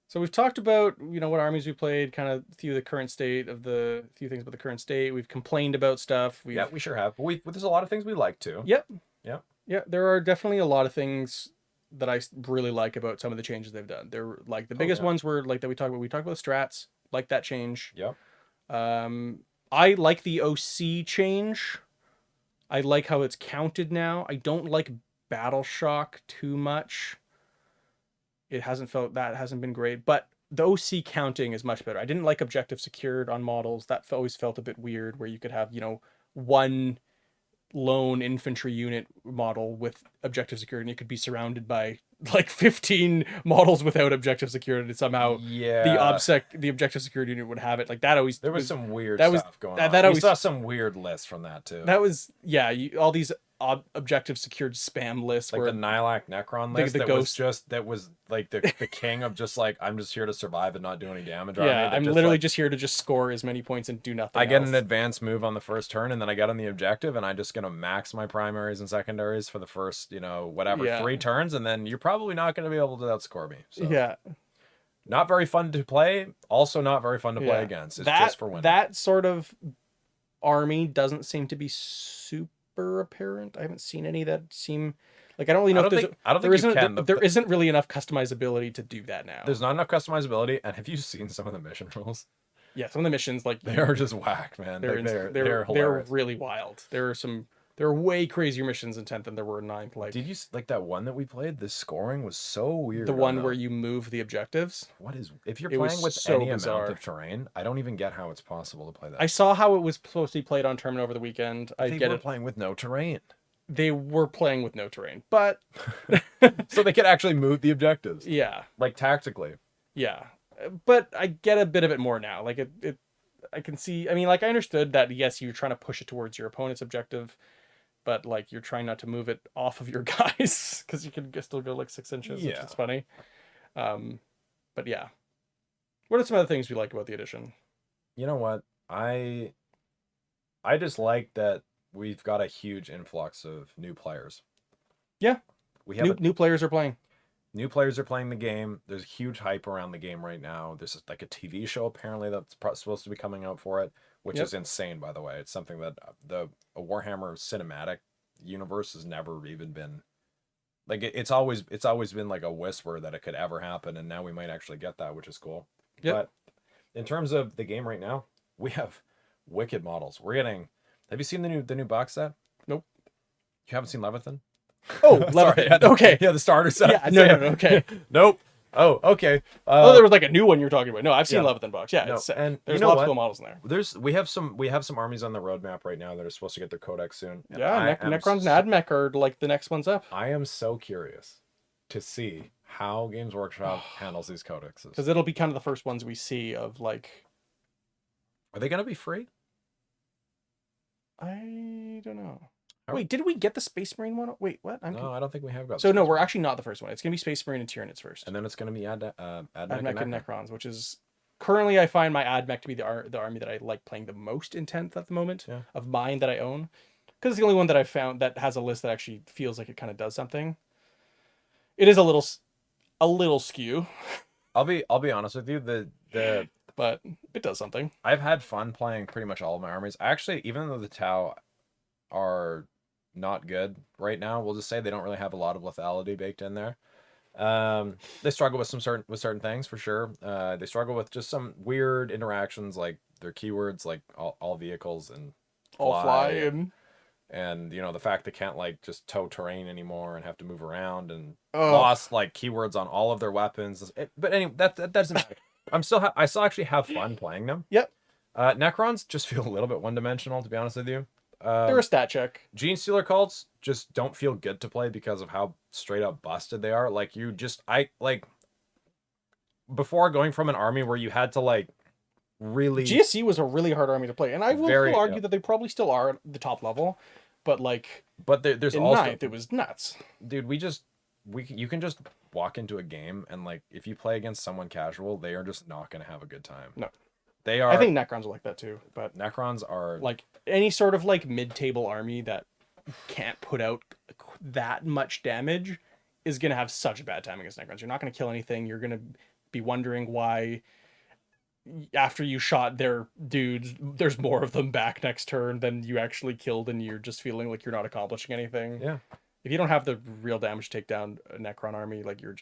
So we've talked about, what armies we played, kind of a few things about the current state. We've complained about stuff. Yeah, we sure have. But there's a lot of things we like too. Yep. Yep. Yeah, there are definitely a lot of things that I really like about some of the changes they've done. They're like the biggest ones were like that we talked about. We talked about strats, like that change. Yep. I like the OC change. I like how it's counted now. I don't like Battle Shock too much. It hasn't been great, but the OC counting is much better. I didn't like objective secured on models. That always felt a bit weird where you could have, one lone infantry unit model with objective secured and it could be surrounded by like 15 models without objective secured and somehow the objective secured unit would have it. Like that always there was some weird stuff going on. That always saw some weird lists from that too. That was all these objective secured spam lists like where the Nilak Necron list that was like the king of just like I'm just here to survive and not do any damage. Yeah, I'm literally just here to just score as many points and do nothing. I get an advanced move on the first turn and then I get on the objective and I'm just gonna max my primaries and secondaries for the first 3 turns and then you're probably not gonna be able to outscore me. So. Yeah. Not very fun to play. Also not very fun to play against. It's just for winning. That sort of army doesn't seem to be super apparent. I haven't seen any that seem like I don't really know there isn't really enough customizability to do that now. There's not enough customizability, and have you seen some of the mission rules? Yeah, some of the missions they are just whack, man. They're really wild. There are way crazier missions in 10th than there were in 9th. Like, did you like that one that we played? The scoring was so weird. The one where you move the objectives. If you're playing with any amount of terrain, I don't even get how it's possible to play that. I saw how it was supposed to be played on tournament over the weekend. They were playing with no terrain. They were playing with no terrain, but so they could actually move the objectives. Yeah, like tactically. Yeah, but I get a bit of it more now. Like I can see. I mean, like I understood that yes, you're trying to push it towards your opponent's objective. But like you're trying not to move it off of your guys because you can still go like 6 inches, which is funny. But yeah, what are some other things we like about the edition? You know what, I just like that we've got a huge influx of new players. Yeah, we have new players are playing. New players are playing the game. There's huge hype around the game right now. There's like a TV show apparently that's supposed to be coming out for it, which is insane, by the way. It's something that a Warhammer cinematic universe has never even been like it's always been like a whisper that it could ever happen, and now we might actually get that, which is cool. Yep. But in terms of the game right now, we have wicked models. We're getting. Have you seen the new box set? Nope. You haven't seen Leviathan? Oh, Sorry. Leviathan. Okay. Yeah, the starter set. Yeah. No. No. No. Okay. Nope. Oh, okay. Oh, there was like a new one you're talking about. No, I've seen Yeah. Leviathan box. Yeah, No, it's sick. and There's you know lots what? of cool models in there. We have some armies on the roadmap right now that are supposed to get their codex soon. And Yeah, Necrons and AdMech are like the next ones up. I am so curious to see how Games Workshop handles these codexes. Because it'll be kind of the first ones we see of like. Are they gonna be free? I don't know. Are- Wait, did we get the Space Marine one? Wait, what? No, I don't think we have got. So no, Space we're Marine. actually not the first one. It's gonna be Space Marine and Tyranids first. And then it's gonna be AdMech AdMech and Necron. Necrons, which is currently I find my AdMech to be the army that I like playing the most in 10th at the moment Yeah. of mine that I own, because it's the only one that I've found that has a list that actually feels like it kind of does something. It is a little skew, I'll be honest with you. The but it does something. I've had fun playing pretty much all of my armies. Actually, even though the Tau are not good right now, we'll just say they don't really have a lot of lethality baked in there. They struggle with certain things for sure. They struggle with just some weird interactions, like their keywords, like all vehicles and All fly and, and and the fact they can't like just tow terrain anymore and have to move around and oh, lost like keywords on all of their weapons. But anyway, that doesn't matter. I still actually have fun playing them. Yep. Necrons just feel a little bit one dimensional, to be honest with you. they're a stat check. Gene Stealer cults just don't feel good to play because of how straight up busted they are. Like I like before going from an army where you had to like really GSC was a really hard army to play, and I will still argue that they probably still are at the top level, but like, but there's in also ninth, it was nuts. Dude, you can just walk into a game and like if you play against someone casual, they are just not gonna have a good time. No. They are. I think Necrons are like that too, but Necrons are like any sort of like mid-table army that can't put out that much damage is gonna have such a bad time against Necrons. You're not gonna kill anything. You're gonna be wondering why after you shot their dudes, there's more of them back next turn than you actually killed, and you're just feeling like you're not accomplishing anything. Yeah. If you don't have the real damage to take down a Necron army, like you're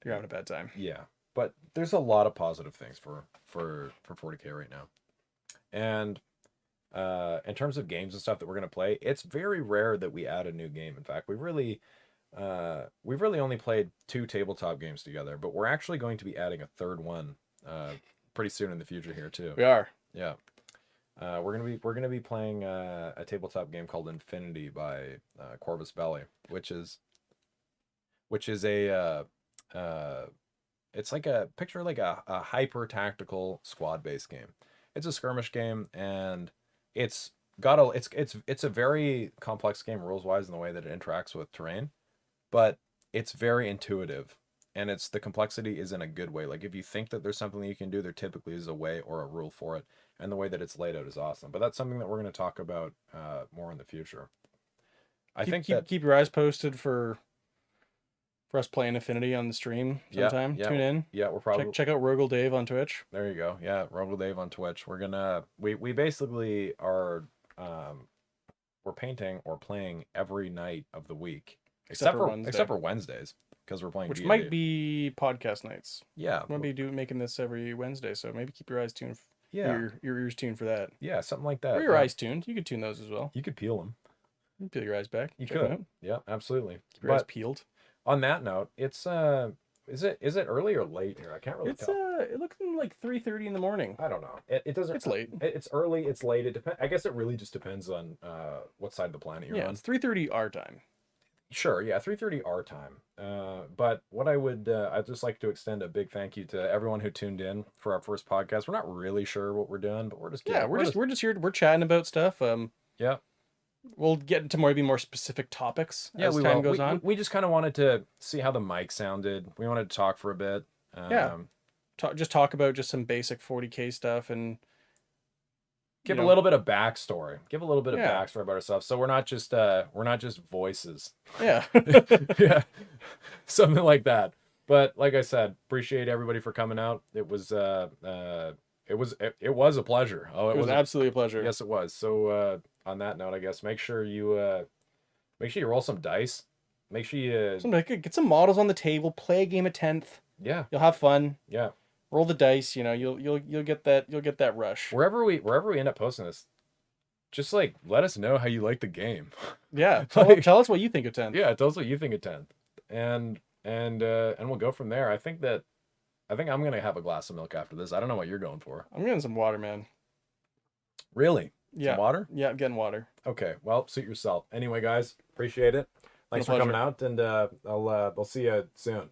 having a bad time. Yeah. But there's a lot of positive things for 40K right now. And in terms of games and stuff that we're gonna play, it's very rare that we add a new game. In fact, we've really only played 2 tabletop games together, but we're actually going to be adding a third one pretty soon in the future here too. We are. Yeah. We're gonna be playing a tabletop game called Infinity by Corvus Belli, which is a it's like a picture like a hyper tactical squad based game. It's a skirmish game, and it's a very complex game rules wise in the way that it interacts with terrain, but it's very intuitive, and the complexity is in a good way. Like if you think that there's something that you can do, there typically is a way or a rule for it, and the way that it's laid out is awesome. But that's something that we're going to talk about more in the future. Keep your eyes posted for us playing Affinity on the stream sometime. Yeah, Tune in. Yeah, we're probably check out Rogel Dave on Twitch. There you go. Yeah, Robo Dave on Twitch. We're gonna we basically are we're painting or playing every night of the week except for Wednesdays because we're playing which D&D. might be podcast nights. Yeah, Might be making this every Wednesday, so maybe keep your eyes tuned. Yeah, your ears tuned for that. Yeah, something like that. Or your eyes tuned. You could tune those as well. You could peel them. You can peel your eyes back. You Check could. them out. Yeah, absolutely. Keep your eyes peeled. On that note, it's is it early or late here? I can't really tell. It looks like 3:30 in the morning. I don't know. It doesn't. It's late. It's early. It's late. It depends. I guess it really just depends on what side of the planet you're on. It's 3:30 our time. Sure. Yeah, 3:30 our time. But what I'd just like to extend a big thank you to everyone who tuned in for our first podcast. We're not really sure what we're doing, but we're just we're just here. We're chatting about stuff. Yeah. We'll get into maybe more specific topics as we time goes on. We just kind of wanted to see how the mic sounded. We wanted to talk for a bit. Talk about just some basic 40K stuff and give a little bit of backstory. Give a little bit of backstory about ourselves. So we're not just voices. Yeah. Yeah. Something like that. But like I said, appreciate everybody for coming out. It was a pleasure. Oh, it was absolutely a pleasure. Yes, it was. So on that note, I guess make sure you roll some dice. make sure you Get some models on the table, play a game of 10th. yeah, You'll have fun. yeah. Roll the dice, you know, you'll get that rush. Wherever we end up posting this, just like let us know how you like the game. Yeah, Like, tell us what you think of 10th. yeah, tell us what you think of 10th. And we'll go from there. I think I'm gonna have a glass of milk after this. I don't know what you're going for. I'm getting some water, man. Really? Yeah. Some water? Yeah, I'm getting water. Okay. Well, suit yourself. Anyway, guys, appreciate it. Thanks for pleasure. coming out, and I'll see you soon.